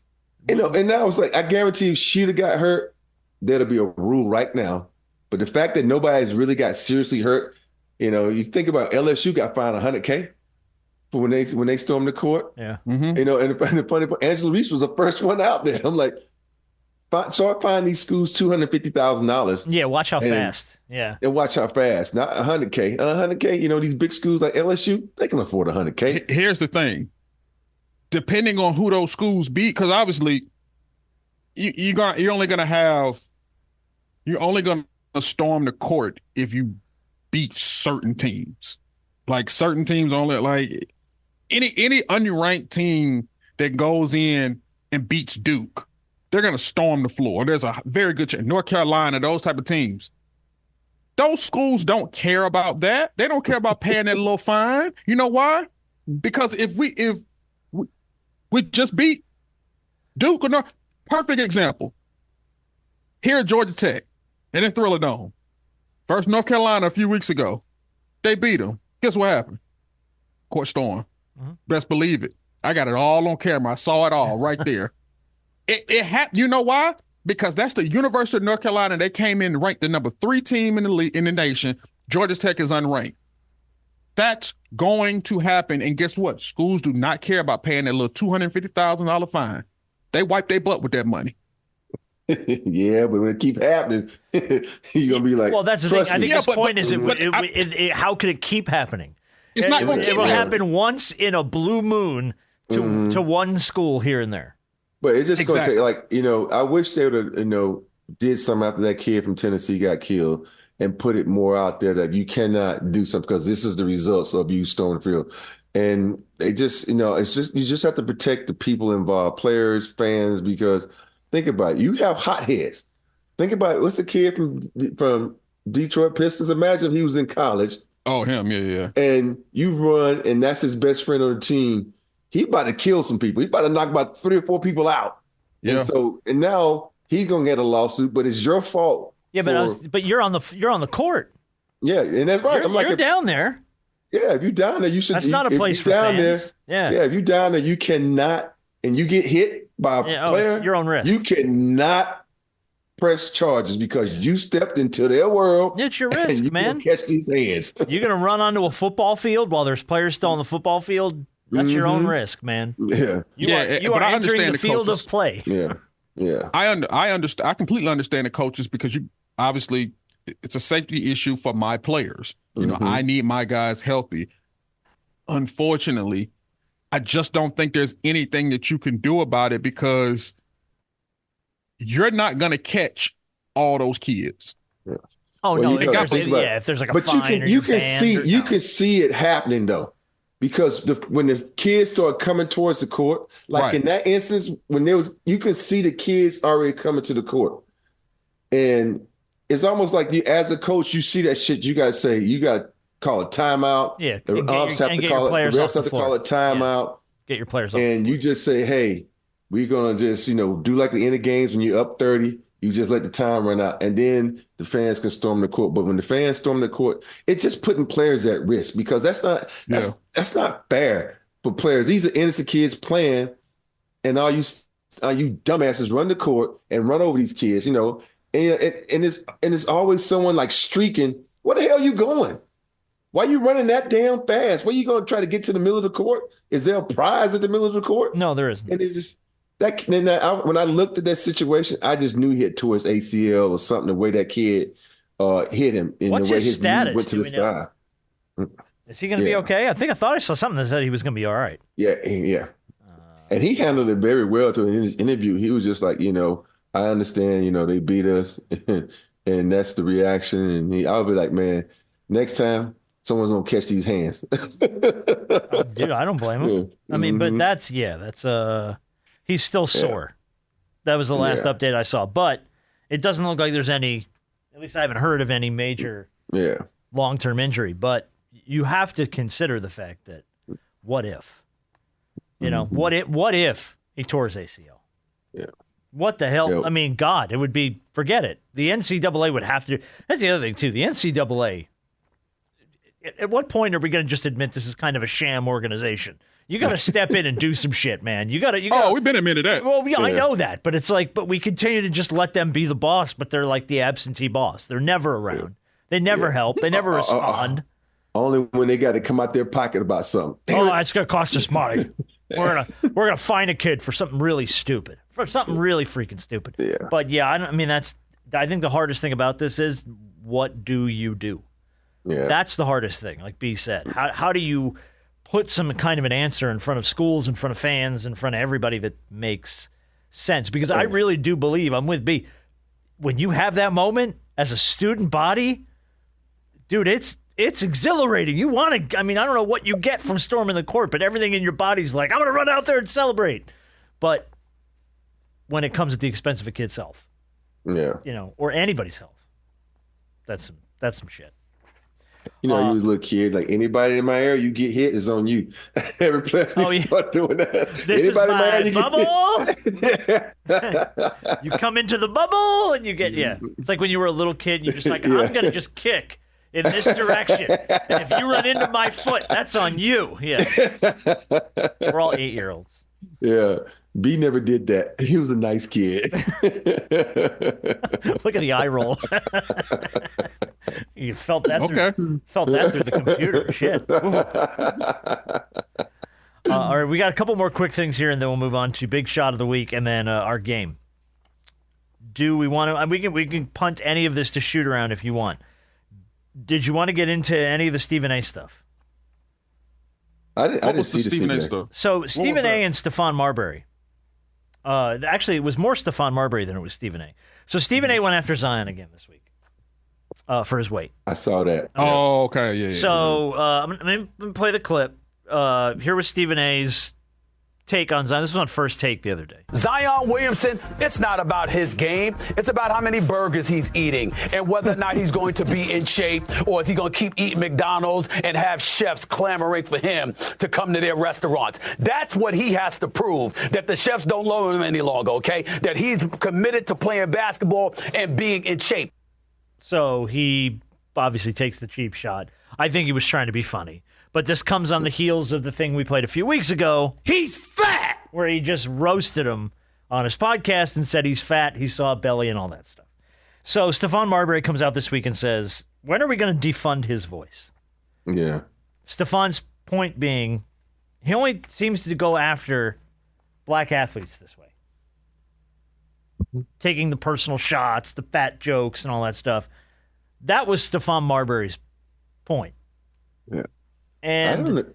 E: And now it's like, I guarantee if she'd have got hurt, there'll be a rule right now. But the fact that nobody's really got seriously hurt, you think about LSU got fined $100K for when they stormed the court.
D: Yeah.
E: And the funny part, Angela Reese was the first one out there. I'm like, start finding these schools $250,000.
D: Yeah, watch how fast. Yeah.
E: And watch how fast. Not $100K. $100K, these big schools like LSU, they can afford $100K.
C: Here's the thing. Depending on who those schools beat, because obviously you're only going to storm the court if you beat certain teams. Like certain teams only, like any unranked team that goes in and beats Duke, they're going to storm the floor. There's a very good chance. North Carolina, those type of teams. Those schools don't care about that. They don't care about paying that little fine. You know why? Because if we just beat Duke or not, perfect example. Here at Georgia Tech, and in Thriller Dome. First North Carolina a few weeks ago. They beat them. Guess what happened? Court storm. Best believe it. I got it all on camera. I saw it all right there. It happened. You know why? Because that's the University of North Carolina. They came in ranked the number 3 team in the league, in the nation. Georgia Tech is unranked. That's going to happen. And guess what? Schools do not care about paying that little $250,000 fine. They wipe their butt with that money.
E: Yeah, but when it keep happening, you're gonna be like,
D: well, that's the thing. I think his point is, how could it keep happening?
C: It's not going to keep
D: It will happen once in a blue moon to one school here and there.
E: But it's just going to take, I wish they would have, did something after that kid from Tennessee got killed and put it more out there that you cannot do something because this is the results of you storming the field. And they just, it's just you just have to protect the people involved, players, fans, because think about it. You have hotheads. Think about it. What's the kid from Detroit Pistons? Imagine if he was in college.
C: Oh, him, yeah.
E: And you run, and that's his best friend on the team. He about to kill some people. He about to knock about 3 or 4 people out.
C: Yeah.
E: And now he's gonna get a lawsuit, but it's your fault.
D: Yeah, but you're on the court.
E: Yeah, and that's right.
D: You're down there.
E: Yeah, if you're down there, you should.
D: That's not a place for fans.
E: Yeah, if you're down there, you cannot, and you get hit by a player.
D: It's your own risk.
E: You cannot press charges because you stepped into their world.
D: It's your risk,
E: and
D: man.
E: Catch these hands.
D: You're gonna run onto a football field while there's players still on the football field. That's your own risk, man.
E: Yeah,
D: you are entering the field of play.
E: Yeah.
C: I understand. I completely understand the coaches because you obviously it's a safety issue for my players. I need my guys healthy. Unfortunately, I just don't think there's anything that you can do about it because you're not going to catch all those kids.
E: Yeah.
D: Oh,
E: well,
D: no. If there's like a fine
E: you can see it happening, though, because when the kids start coming towards the court, in that instance, you can see the kids already coming to the court. And it's almost like you, as a coach, you see that shit. You got to say, you got to call a timeout.
D: Yeah,
E: the umpts have to call it. The refs have to call a timeout.
D: Get your players off.
E: And you just say, hey, we're gonna just do like the end of games when you're up 30. You just let the time run out, and then the fans can storm the court. But when the fans storm the court, it's just putting players at risk because that's not fair for players. These are innocent kids playing, and all you dumbasses run the court and run over these kids. And it's always someone like streaking. Where the hell are you going? Why are you running that damn fast? Where are you going to try to get to the middle of the court? Is there a prize at the middle of the court?
D: No, there isn't.
E: And it's just when I looked at that situation, I just knew he had tore his ACL or something. The way that kid hit him, in
D: What's
E: the way
D: his status?
E: Went to the sky.
D: Is he going to be okay? I thought I saw something that said he was going to be all right.
E: Yeah. And he handled it very well. In his interview, he was just like, I understand, they beat us, and that's the reaction. And I'll be like, man, next time someone's gonna catch these hands.
D: Dude, I don't blame him. Yeah. I mean, but that's he's still sore. That was the last update I saw. But it doesn't look like there's any, at least I haven't heard of any major long-term injury. But you have to consider the fact that what if? What if he tore his ACL?
E: Yeah.
D: What the hell?
E: Yep.
D: I mean, God, it would be, forget it. The NCAA would have to, that's the other thing, too. The NCAA, at what point are we going to just admit this is kind of a sham organization? You got to step in and do some shit, man. You got to. Oh,
C: we've been admitted that.
D: Well, I know that, but it's like, but we continue to just let them be the boss, but they're like the absentee boss. They're never around. They never help. They never respond.
E: Only when they got to come out their pocket about something.
D: It's going to cost us money. We're gonna find a kid for something really stupid, for something really freaking stupid.
E: Yeah.
D: But I think the hardest thing about this is, what do you do?
E: Yeah.
D: That's the hardest thing. Like B said, how do you put some kind of an answer in front of schools, in front of fans, in front of everybody that makes sense? Because I really do believe, I'm with B, when you have that moment as a student body, dude, it's exhilarating. You want to, I don't know what you get from storming the court, but everything in your body's like, I'm going to run out there and celebrate. But when it comes at the expense of a kid's health, or anybody's health, that's some shit.
E: You was a little kid, like anybody in my area, you get hit, it's on you. Every player start doing that.
D: This
E: anybody
D: is my bubble. You come into the bubble and you get, It's like when you were a little kid and you're just like, I'm going to just kick in this direction. And if you run into my foot, that's on you. Yeah. We're all 8-year-olds.
E: Yeah. B never did that. He was a nice kid.
D: Look at the eye roll. You felt that through the computer. Shit. All right, we got a couple more quick things here, and then we'll move on to big shot of the week, and then our game. Do we want to? We can punt any of this to shoot around if you want. Did you want to get into any of the Stephen A. stuff?
E: I didn't see the Stephen A.
C: stuff.
D: So Stephen A. and Stephon Marbury. Actually, it was more Stephon Marbury than it was Stephen A. So Stephen A. went after Zion again this week. for his weight.
E: I saw that.
C: Oh, okay. Yeah.
D: So I'm going to play the clip. Here was Stephen A's take on Zion. This was on First Take the other day.
G: Zion Williamson, it's not about his game. It's about how many burgers he's eating and whether or not he's going to be in shape, or is he going to keep eating McDonald's and have chefs clamoring for him to come to their restaurants. That's what he has to prove, that the chefs don't love him any longer, okay? That he's committed to playing basketball and being in shape.
D: So he obviously takes the cheap shot. I think he was trying to be funny. But this comes on the heels of the thing we played a few weeks ago. He's fat! Where he just roasted him on his podcast and said he's fat, he saw a belly, and all that stuff. So Stephon Marbury comes out this week and says, when are we going to defund his voice?
E: Yeah.
D: Stephon's point being, he only seems to go after black athletes this way. Taking the personal shots, the fat jokes, and all that stuff. That was Stephon Marbury's point.
E: Yeah.
D: And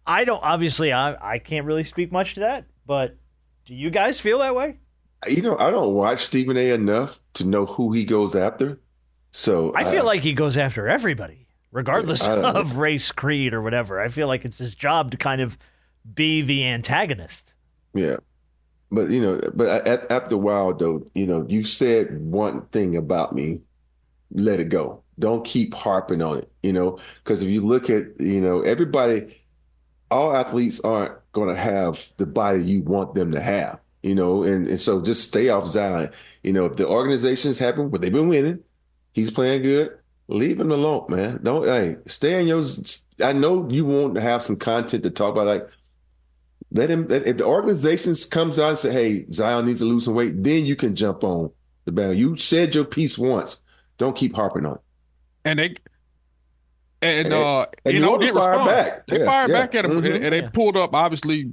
D: I don't obviously, I can't really speak much to that, but do you guys feel that way?
E: I don't watch Stephen A. enough to know who he goes after. So
D: I feel like he goes after everybody, regardless of race, creed, or whatever. I feel like it's his job to kind of be the antagonist.
E: Yeah. But, after a while, though, you said one thing about me, let it go. Don't keep harping on it, because if you look at, everybody, all athletes aren't going to have the body you want them to have, and so just stay off Zion. If the organization's happy, but they've been winning, he's playing good, leave him alone, man. Stay in yours. I know you want to have some content to talk about, like, if the organization comes out and say, hey, Zion needs to lose some weight, then you can jump on the band. You said your piece once. Don't keep harping on it.
C: And they
E: did
C: respond
E: back.
C: They fired back at him, and they pulled up. Obviously,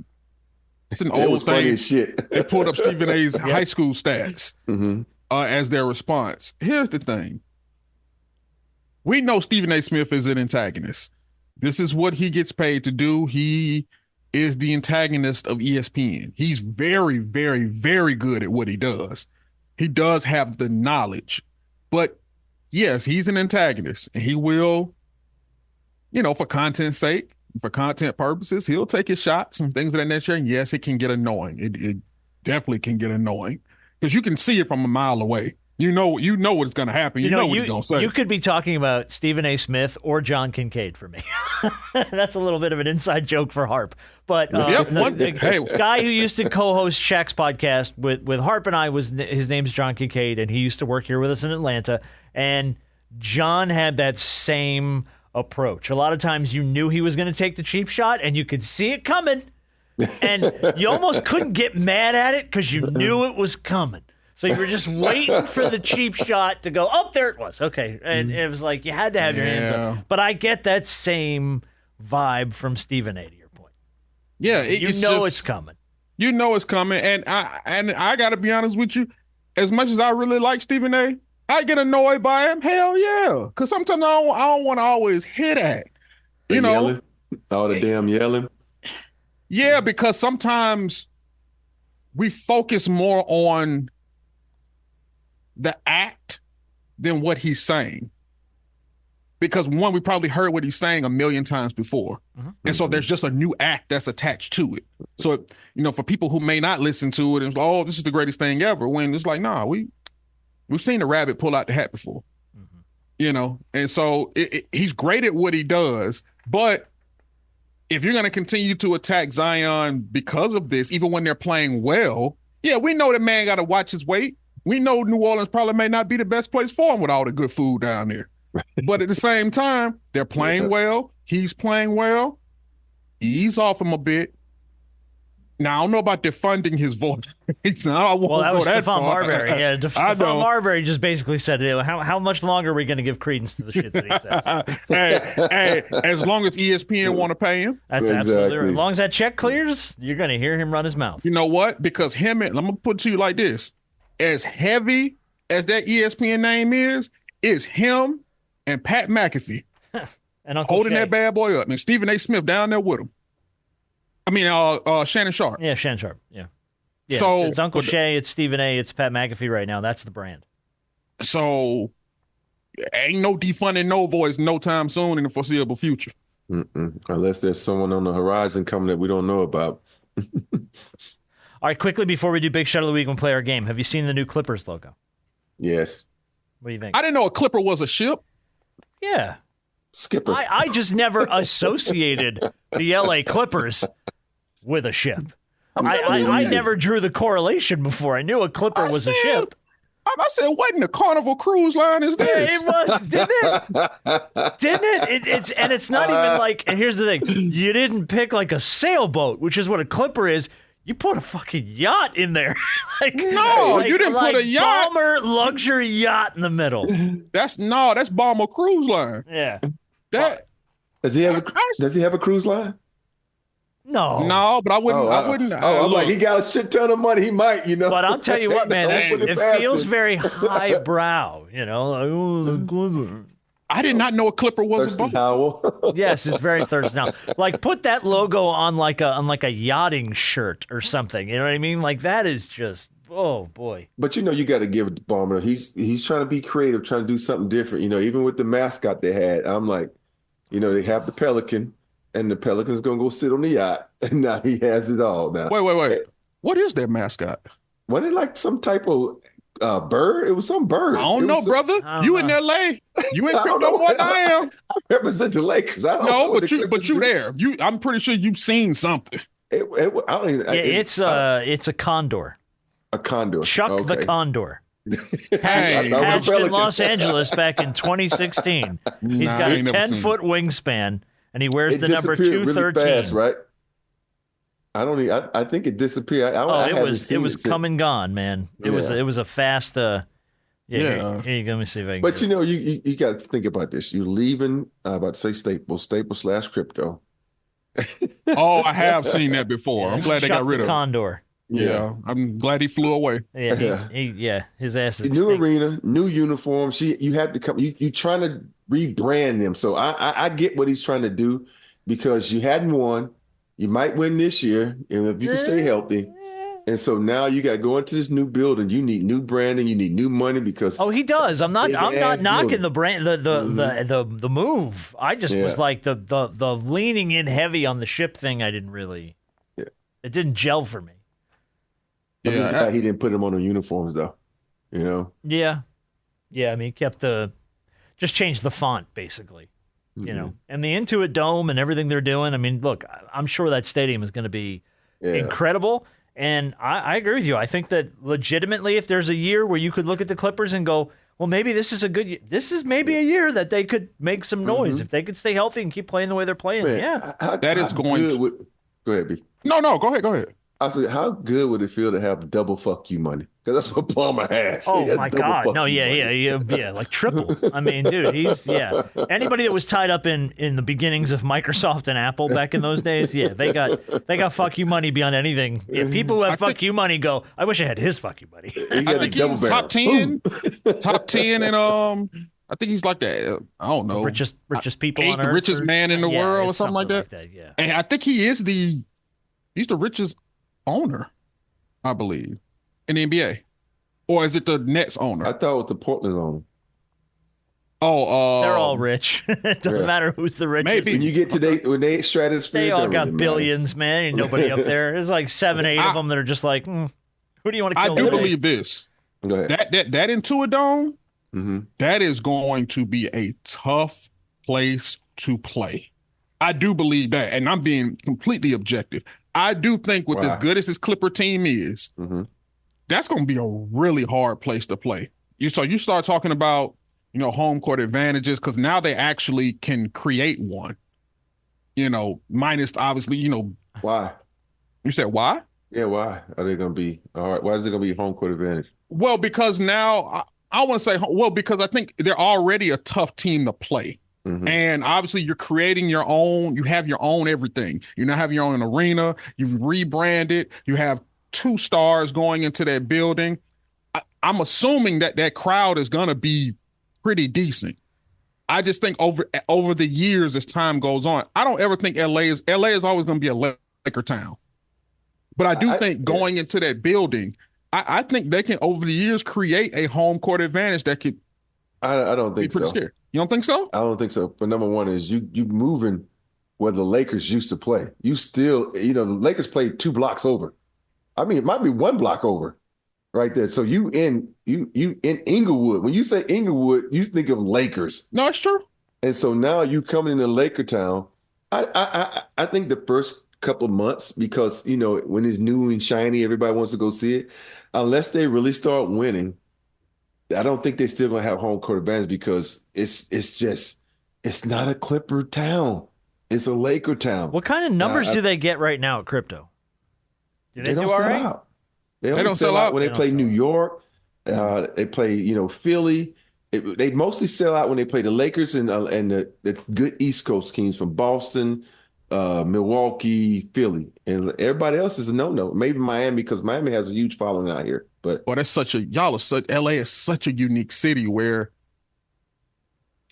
C: it's an old thing.
E: Shit.
C: They pulled up Stephen A's high school stats as their response. Here's the thing: we know Stephen A. Smith is an antagonist. This is what he gets paid to do. He is the antagonist of ESPN. He's very, very, very good at what he does. He does have the knowledge, but yes, he's an antagonist, and he will, for content's sake, for content purposes, he'll take his shots and things of that nature. And yes, it can get annoying. It definitely can get annoying because you can see it from a mile away. You know what's going to happen. You know what he's going to say.
D: You could be talking about Stephen A. Smith or John Kincaid for me. That's a little bit of an inside joke for Harp. But guy who used to co-host Shaq's podcast with Harp and I, his name's John Kincaid, and he used to work here with us in Atlanta. And John had that same approach. A lot of times you knew he was going to take the cheap shot, and you could see it coming. And you almost couldn't get mad at it because you knew it was coming. So you were just waiting for the cheap shot to go, oh, there it was. Okay. And it was like you had to have your hands up. But I get that same vibe from Stephen A. to your point.
C: Yeah.
D: It's coming.
C: You know it's coming. And I got to be honest with you, as much as I really like Stephen A., I get annoyed by him. Hell yeah. Because sometimes I don't want to always hit at.
E: Yelling. All the damn yelling.
C: Yeah, because sometimes we focus more on the act than what he's saying. Because one, we probably heard what he's saying a million times before. And so there's just a new act that's attached to it. So, for people who may not listen to it and this is the greatest thing ever, when it's like, nah, we've seen the rabbit pull out the hat before. And so he's great at what he does, but if you're going to continue to attack Zion because of this, even when they're playing well, yeah, we know the man got to watch his weight. We know New Orleans probably may not be the best place for him with all the good food down there. But at the same time, they're playing well. He's playing well. Ease off him a bit. Now, I don't know about defunding his voice.
D: That was Stephon Marbury. Yeah, Stephon Marbury just basically said, how much longer are we going to give credence to the shit that he says?
C: hey, as long as ESPN want to pay him.
D: That's absolutely right. As long as that check clears, you're going to hear him run his mouth.
C: You know what? Because I'm going to put it to you like this. As heavy as that ESPN name is him and Pat McAfee
D: and Uncle
C: holding
D: Shay.
C: that bad boy up. And Stephen A. Smith down there with him. I mean, Shannon Sharp.
D: Yeah, Shannon Sharp. Yeah.
C: So
D: it's Uncle Shay, it's Stephen A., it's Pat McAfee right now. That's the brand.
C: So, ain't no defunding no voice no time soon in the foreseeable future.
E: Unless there's someone on the horizon coming that we don't know about.
D: All right, quickly before we do Big Shot of the Week and play our game, have you seen the new Clippers logo?
E: Yes.
D: What do you think?
C: I didn't know a Clipper was a ship.
D: Yeah.
E: Skipper.
D: I just never associated the LA Clippers with a ship. I never drew the correlation before. I knew a Clipper was a ship.
C: I said, what in the Carnival Cruise Line is this?
D: It was, didn't it? Didn't it? It's not even like, and here's the thing. You didn't pick like a sailboat, which is what a Clipper is. You put a fucking yacht in there.
C: You didn't put a yacht.
D: Bomber luxury yacht in the middle.
C: That's Bomber Cruise Line.
D: Yeah.
E: Does he have a cruise line?
D: No,
C: but I wouldn't.
E: I'm like, he got a shit ton of money. He might,
D: But I'll tell you what, man, it feels very highbrow,
C: I did not know a Clipper was
E: Thurston
C: a boat.
E: Howell.
D: Yes, it's very Thursday now. Like, put that logo on like a yachting shirt or something. You know what I mean? Like, that is just, oh boy.
E: But you got to give it to Ballmer. He's trying to be creative, trying to do something different. Even with the mascot they had, I'm like, they have the Pelican. And the Pelican's going to go sit on the yacht. And now he has it all now.
C: Wait. What is their mascot?
E: Wasn't it like some type of bird? It was some bird.
C: I don't know, brother. You in L.A. You ain't crypto more than I am.
E: I represent the Lakers. I don't know.
C: But you there. I'm pretty sure you've seen something.
D: It's a condor.
E: A condor.
D: Chuck the Condor.
C: Hey,
D: hatched in Los Angeles back in 2016. He's got a 10-foot wingspan. And he wears the number 213.
E: Really fast, right? I think it disappeared.
D: It was come and gone, man. It was a fast. Here you go. Let me see if I can.
E: But you got to think about this. You're leaving. About to say Staples/crypto.
C: Oh, I have seen that before. I'm glad they got rid of
D: Condor.
C: Yeah, I'm glad he flew away.
D: Yeah, his ass is
E: new arena, new uniform. You have to come. You trying to rebrand them. So I get what he's trying to do because you hadn't won. You might win this year, and if you can stay healthy. And so now you got to go into this new building. You need new branding. You need new money because
D: he does. I'm not knocking the brand, the move. I just was like the leaning in heavy on the ship thing. I didn't really. Yeah. It didn't gel for me.
E: He didn't put them on the uniforms though.
D: Yeah. I mean, he kept just changed the font basically. And the Intuit Dome and everything they're doing. I mean, look, I'm sure that stadium is going to be incredible. And I agree with you. I think that legitimately, if there's a year where you could look at the Clippers and go, well, maybe this is maybe a year that they could make some noise if they could stay healthy and keep playing the way they're playing.
E: Man,
C: Go
E: ahead, B.
C: No, go ahead.
E: I said, how good would it feel to have double fuck you money? Because that's what Ballmer has.
D: Oh, my God. No, yeah, like triple. I mean, dude, anybody that was tied up in the beginnings of Microsoft and Apple back in those days, they got fuck you money beyond anything. Yeah, people who have fuck you money go, I wish I had his fuck you money.
C: I think he's top 10, and I think he's like the, I don't know.
D: Richest people on earth.
C: The richest man in the world or something like that.
D: Yeah.
C: And I think he's the richest owner, I believe, in the NBA. Or is it the Nets owner?
E: I thought it was the Portland owner.
C: Oh,
D: they're all rich. It doesn't matter who's the richest.
C: Maybe.
E: When you get to when they stratosphere,
D: they all got billions, man. Ain't nobody up there. There's like 7, 8 of them that are just like, who do you want to kill?
C: I do
D: today?
C: believe this.
E: Go ahead.
C: That Intuit Dome, that is going to be a tough place to play. I do believe that, and I'm being completely objective. I do think with as good as this Clipper team is, that's going to be a really hard place to play. You start talking about, home court advantages because now they actually can create one, minus obviously,
E: Why?
C: You said why?
E: Yeah, why are they going to be all right? Why is it going to be home court advantage?
C: Well, because now I want to say, because I think they're already a tough team to play. And obviously you're creating your own, you have your own everything. You now have your own arena, you've rebranded, you have 2 stars going into that building. I'm assuming that crowd is going to be pretty decent. I just think over the years as time goes on, I don't ever think LA is always going to be a Laker town. But I do think going into that building, I think they can over the years create a home court advantage that could
E: I don't
C: Be
E: think
C: pretty
E: so.
C: scared. You don't think so?
E: I don't think so. But number one is you moving where the Lakers used to play. You still, the Lakers played 2 blocks over. I mean, it might be 1 block over right there. So you in Inglewood. When you say Inglewood, you think of Lakers.
C: No, it's true.
E: And so now you coming into Laker town. I think the first couple of months, because when it's new and shiny, everybody wants to go see it. Unless they really start winning, I don't think they still gonna have home court advantage, because it's not a Clipper town. It's a Laker town.
D: What kind of numbers do they get right now at crypto? Do
E: they
D: do
E: don't
D: all
E: sell
D: right?
E: out. They don't sell out when they play New York. They play, Philly. They mostly sell out when they play the Lakers and the good East Coast teams from Boston, Milwaukee, Philly, and everybody else is a no-no. Maybe Miami, because Miami has a huge following out here. But
C: that's LA is such a unique city where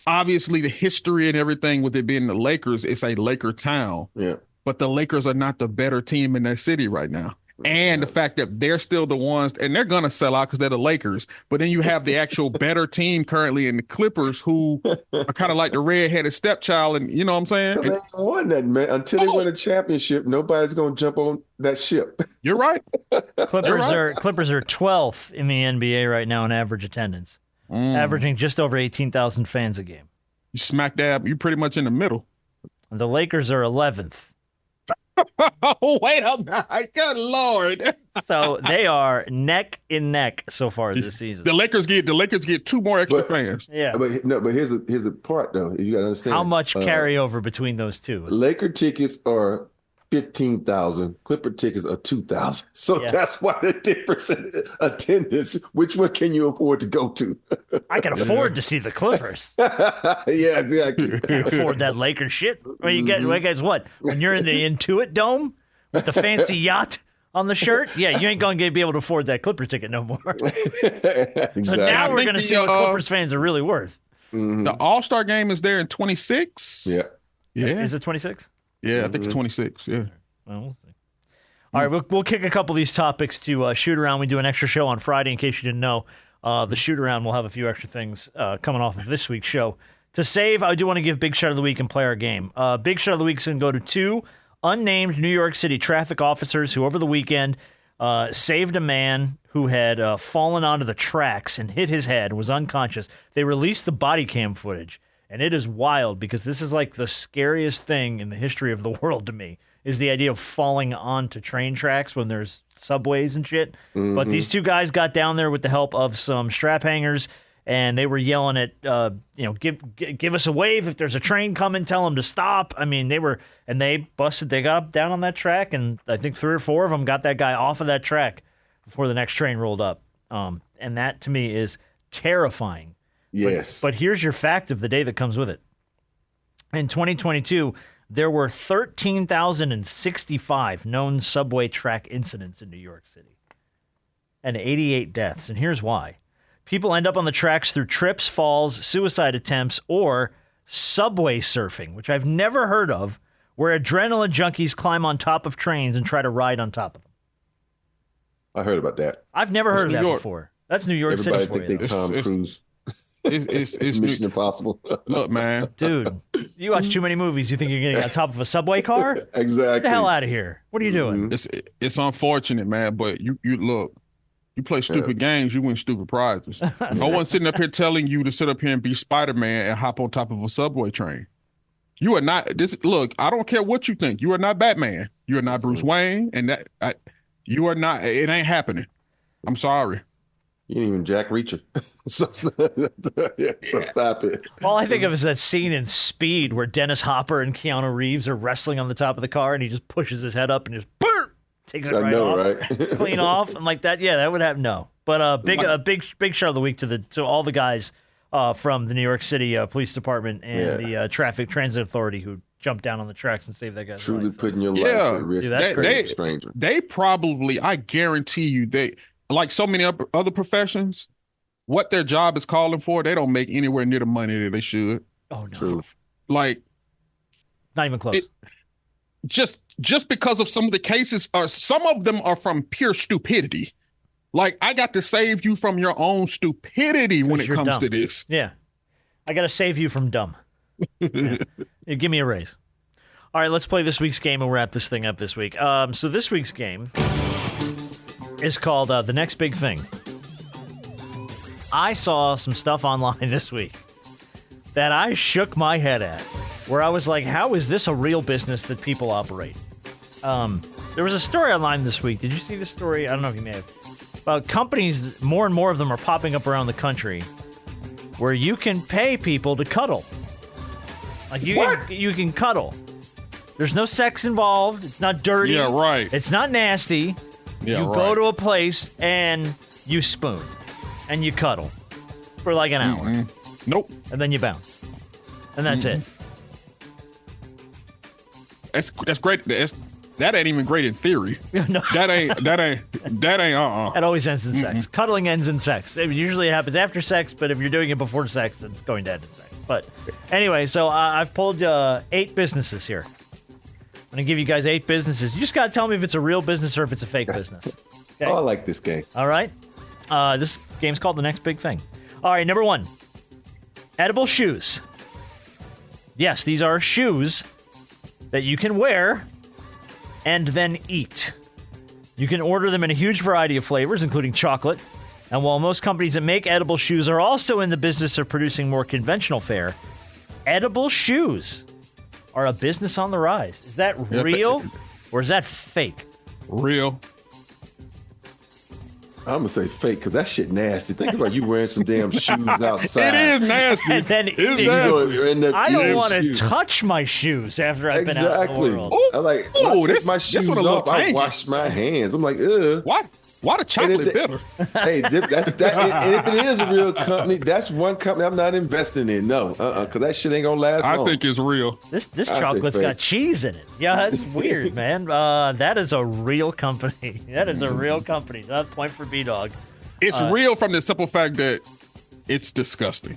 C: obviously the history and everything with it being the Lakers, it's a Laker town.
E: Yeah.
C: But the Lakers are not the better team in that city right now. And the fact that they're still the ones, and they're going to sell out because they're the Lakers. But then you have the actual better team currently in the Clippers, who are kind of like the redheaded stepchild. And you know what I'm saying?
E: They ain't won that, man. Until they win a championship, nobody's going to jump on that ship.
C: You're right.
D: Clippers are 12th in the NBA right now in average attendance, averaging just over 18,000 fans a game.
C: You smack dab. You're pretty much in the middle.
D: The Lakers are 11th.
C: Oh, wait a minute. Good Lord.
D: So they are neck and neck so far this season.
C: The Lakers get 2 more extra fans.
D: Yeah.
E: But here's a part, though. You got to understand.
D: How much carryover between those two?
E: Laker tickets are 15,000. Clipper tickets are 2,000. So that's why the difference in attendance. Which one can you afford to go to?
D: I can afford to see the Clippers.
E: Yeah, exactly.
D: Can't afford that Lakers shit. Well, you guys, what? When you're in the Intuit Dome with the fancy yacht on the shirt, yeah, you ain't going to be able to afford that Clippers ticket no more.
E: Exactly.
D: So now we're going to see what Clippers fans are really worth.
C: The All-Star game is there in 26.
E: Yeah.
D: Is it 26?
C: Yeah, I think it's 26. Yeah.
D: Well, we'll see. All right, we'll kick a couple of these topics to shoot around. We do an extra show on Friday, in case you didn't know. The shoot around will have a few extra things coming off of this week's show. To save, I do want to give Big Shot of the Week and play our game. Big Shot of the Week is going to go to 2 unnamed New York City traffic officers who, over the weekend, saved a man who had fallen onto the tracks and hit his head, was unconscious. They released the body cam footage. And it is wild, because this is like the scariest thing in the history of the world to me, is the idea of falling onto train tracks when there's subways and shit. Mm-hmm. But these 2 guys got down there with the help of some strap hangers, and they were yelling at, give us a wave if there's a train coming, tell them to stop. I mean, they got down on that track, and I think 3 or 4 of them got that guy off of that track before the next train rolled up. And that, to me, is terrifying.
E: Yes.
D: But here's your fact of the day that comes with it. In 2022, there were 13,065 known subway track incidents in New York City and 88 deaths. And here's why. People end up on the tracks through trips, falls, suicide attempts, or subway surfing, which I've never heard of, where adrenaline junkies climb on top of trains and try to ride on top of them.
E: I heard about that.
D: I've never heard of that before. That's New York City for you.
E: Everybody think they Tom Cruise.
C: It's
E: Mission Impossible.
C: Look, man.
D: Dude, you watch too many movies. You think you're getting on top of a subway car?
E: Exactly.
D: Get the hell out of here. What are you doing?
C: It's unfortunate, man, but you look, you play stupid games, you win stupid prizes. No one's sitting up here telling you to sit up here and be Spider-Man and hop on top of a subway train. You are not look, I don't care what you think. You are not Batman. You are not Bruce Wayne, and you are not, it ain't happening. I'm sorry.
E: You ain't even Jack Reacher. so stop it.
D: All I think of is that scene in Speed where Dennis Hopper and Keanu Reeves are wrestling on the top of the car, and he just pushes his head up and just takes it off,
E: right?
D: Clean off, and like that. Yeah, that would happen. No, but big shout of the week to all the guys from the New York City Police Department and the Traffic Transit Authority who jumped down on the tracks and saved that guy's
E: Truly
D: life.
E: putting your life at risk.
D: Dude, that's crazy.
E: Stranger.
C: They probably, I guarantee you, like so many other professions, what their job is calling for, they don't make anywhere near the money that they should.
D: Oh, no.
E: True.
C: Like,
D: not even close.
C: Just because of some of the cases, some of them are from pure stupidity. Like, I got to save you from your own stupidity when it comes to this.
D: Yeah. I got to save you from dumb. Yeah. Give me a raise. All right, let's play this week's game and wrap this thing up this week. So this week's game is called The Next Big Thing. I saw some stuff online this week that I shook my head at, where I was like, how is this a real business that people operate? There was a story online this week. Did you see the story? I don't know if you may have. About companies, more and more of them are popping up around the country where you can pay people to cuddle. Like you can cuddle. There's no sex involved. It's not dirty.
C: Yeah, right.
D: It's not nasty.
C: Yeah,
D: you go to a place and you spoon and you cuddle for like an hour.
C: Mm-hmm. Nope.
D: And then you bounce. And that's it.
C: That's great. That ain't even great in theory.
D: No.
C: That ain't.
D: It always ends in sex. Cuddling ends in sex. Usually it happens after sex, but if you're doing it before sex, then it's going to end in sex. But anyway, so I've pulled 8 businesses here. I'm going to give you guys 8 businesses. You just got to tell me if it's a real business or if it's a fake business. Okay?
E: Oh, I like this game.
D: All right. This game's called The Next Big Thing. All right, number 1. Edible shoes. Yes, these are shoes that you can wear and then eat. You can order them in a huge variety of flavors, including chocolate. And while most companies that make edible shoes are also in the business of producing more conventional fare, edible shoes are a business on the rise. Is that real or is that fake?
C: Real.
E: I'm going to say fake because that shit nasty. Think about you wearing some damn shoes outside.
C: It is nasty.
D: And then eating. I don't want to touch my shoes after I've been out in the world.
E: I like, when I take my shoes off, I wash my hands. I'm like, ugh.
C: Why the chocolate bitter?
E: Hey, that's that. And if it is a real company, that's one company I'm not investing in. No, because that shit ain't gonna last long.
C: I think it's real.
D: This chocolate's got cheese in it. Yeah, that's weird, man. That is a real company. That is a real company. That's point for B-Dog.
C: It's real from the simple fact that it's disgusting.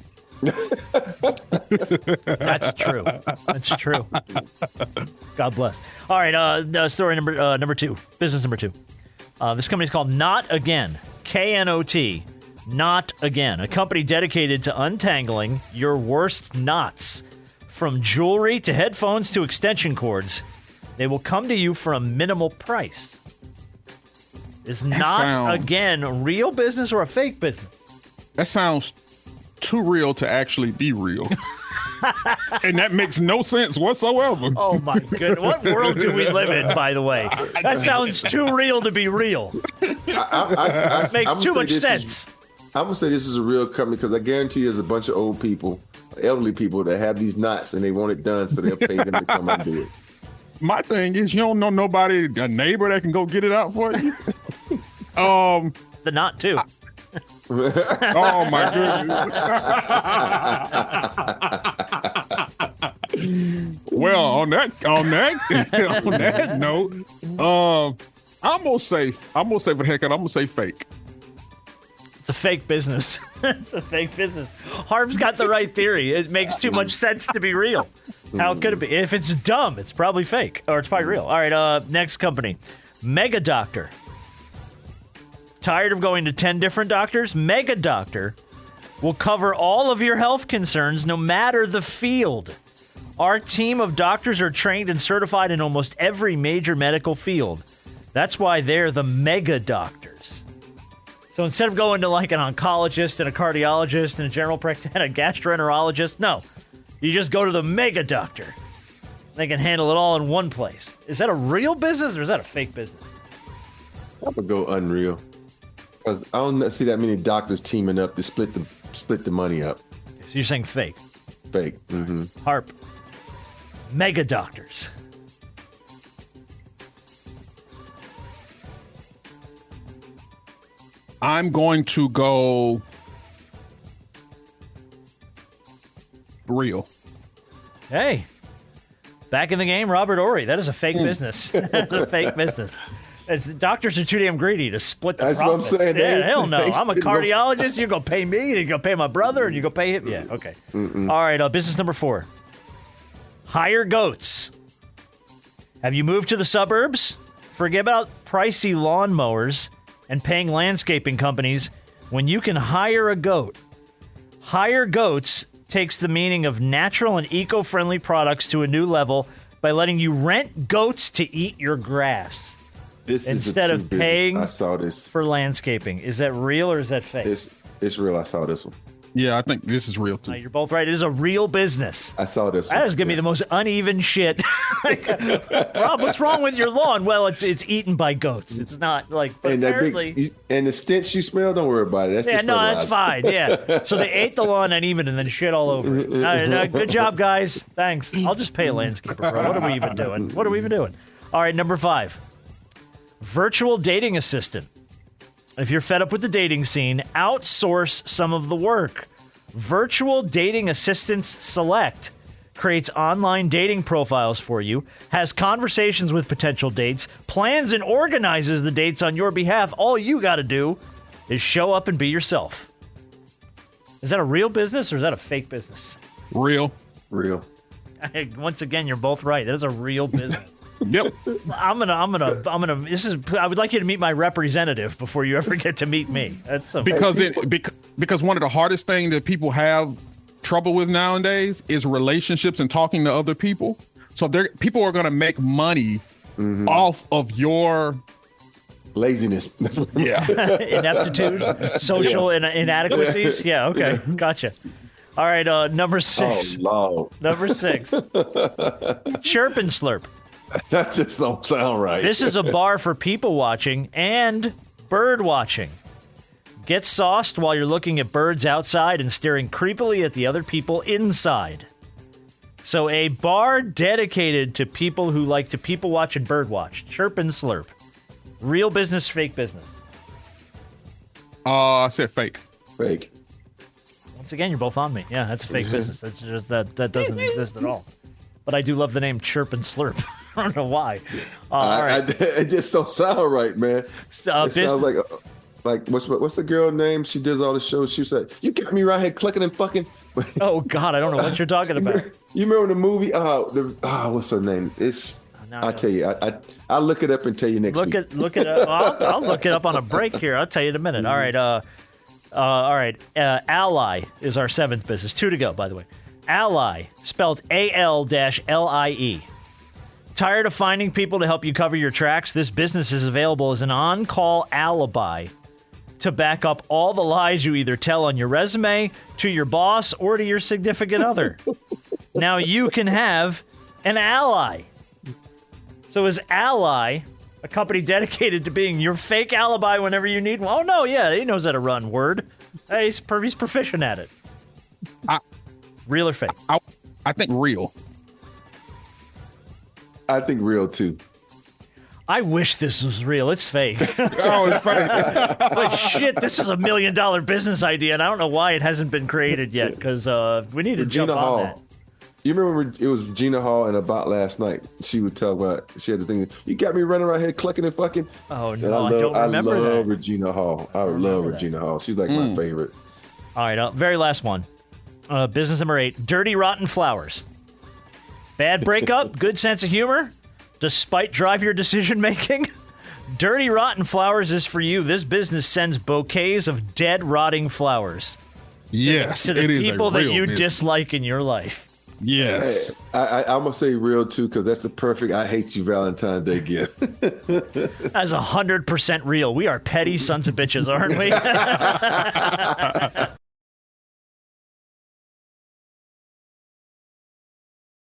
D: That's true. That's true. God bless. All right, story number 2. Business number 2. This company is called Not Again. K-N-O-T. Not Again. A company dedicated to untangling your worst knots. From jewelry to headphones to extension cords. They will come to you for a minimal price. Is Not Again a real business or a fake business?
C: That sounds too real to actually be real. And that makes no sense whatsoever.
D: Oh, my goodness. What world do we live in, by the way? That sounds too real to be real. Makes too much sense.
E: I'm going to say this is a real company because I guarantee there's a bunch of old people, elderly people that have these knots and they want it done, so they'll pay them to come and do it.
C: My thing is, you don't know nobody, a neighbor that can go get it out for you?
D: The knot, too.
C: Oh my goodness. Well, on that note, I'm gonna say for the heck of it, I'm gonna say fake.
D: It's a fake business. It's a fake business. Harv's got the right theory. It makes too much sense to be real. How could it be? If it's dumb, it's probably fake, or it's probably real. All right, next company, Mega Doctor. Tired of going to 10 different doctors? Mega Doctor will cover all of your health concerns no matter the field. Our team of doctors are trained and certified in almost every major medical field. That's why they're the Mega Doctors. So instead of going to like an oncologist and a cardiologist and a general practitioner and a gastroenterologist, no. You just go to the Mega Doctor. They can handle it all in one place. Is that a real business or is that a fake business?
E: I'm going to go unreal. I don't see that many doctors teaming up to split the money up.
D: So you're saying fake?
E: Fake. Mm-hmm.
D: Harp. Mega Doctors.
C: I'm going to go real.
D: Hey, back in the game, Robert Ory. That is a fake business. That's a fake business. Doctors are too damn greedy to split the profits.
E: What I'm saying.
D: Yeah, hell no. I'm a cardiologist. You're going to pay me. You're going to pay my brother. And you're going to pay him. Yeah, okay. All right, business number 4. Hire goats. Have you moved to the suburbs? Forget about pricey lawnmowers and paying landscaping companies when you can hire a goat. Hire goats takes the meaning of natural and eco-friendly products to a new level by letting you rent goats to eat your grass.
E: This
D: instead
E: is
D: of paying
E: I saw this.
D: for landscaping. Is that real or is that fake?
E: It's real. I saw this one.
C: Yeah, I think this is real too.
D: You're both right. It is a real business.
E: I saw this one.
D: That was giving me the most uneven shit. Rob, what's wrong with your lawn? Well, it's eaten by goats. It's not like
E: And
D: apparently.
E: and the stench you smell, don't worry about it. That's just
D: that's
E: fertilizer.
D: fine. Yeah. So they ate the lawn uneven and then shit all over it. Good job, guys. Thanks. I'll just pay a landscaper, bro. What are we even doing? All right, number 5. Virtual dating assistant. If you're fed up with the dating scene, outsource some of the work. Virtual Dating Assistants Select creates online dating profiles for you, has conversations with potential dates, plans and organizes the dates on your behalf. All you got to do is show up and be yourself. Is that a real business or is that a fake business?
C: Real.
D: Once again, you're both right. That is a real business.
C: Yep.
D: I would like you to meet my representative before you ever get to meet me. That's so
C: because one of the hardest things that people have trouble with nowadays is relationships and talking to other people. So people are going to make money off of your
E: laziness.
C: Yeah.
D: Ineptitude, social inadequacies. Yeah. Okay. Gotcha. All right. Number 6.
E: Oh, Lord.
D: Number 6. Chirp and Slurp.
E: That just don't sound right.
D: This is a bar for people watching and bird watching. Get sauced while you're looking at birds outside and staring creepily at the other people inside. So a bar dedicated to people who like to people watch and bird watch. Chirp and Slurp. Real business, fake business.
C: I said fake.
E: Fake.
D: Once again, you're both on me. Yeah, that's a fake business. That's just that doesn't exist at all. But I do love the name Chirp and Slurp. I don't know why. All right.
E: It just don't sound right, man. It sounds like what's the girl name? She does all the shows. She said, "You got me right here clicking and fucking."
D: Oh God, I don't know what you're talking about.
E: You remember the movie? What's her name? I'll tell you. I'll look it up and tell you next week.
D: Look it up. I'll look it up on a break here. I'll tell you in a minute. All right. Ally is our 7th business. 2 to go, by the way. Ally, spelled AL-LIE. Tired of finding people to help you cover your tracks? This business is available as an on-call alibi to back up all the lies you either tell on your resume, to your boss, or to your significant other. Now you can have an ally. So is Ally a company dedicated to being your fake alibi whenever you need one? Oh, no, yeah, he knows how to run Word. Hey, he's proficient at it. Real or fake?
C: I think real.
E: I think real, too.
D: I wish this was real. It's fake.
C: Oh, it's fake.
D: But shit, this is $1 million business idea, and I don't know why it hasn't been created yet, because we need to jump on that.
E: You remember it was Regina Hall and About Last Night? She would tell about, she had the thing, you got me running around here clucking and fucking.
D: Oh, no, I don't remember that.
E: I love Regina Hall. I love Regina Hall. She's like my favorite.
D: All right, very last one. Business number 8, Dirty Rotten Flowers. Bad breakup, good sense of humor, despite drive your decision making. Dirty Rotten Flowers is for you. This business sends bouquets of dead, rotting flowers.
C: Yes,
D: to the
C: it is
D: people that you
C: business.
D: dislike in your life.
C: Yes.
E: I'm going to say real, too, because that's the perfect I hate you Valentine's Day gift.
D: That's 100% real. We are petty sons of bitches, aren't we?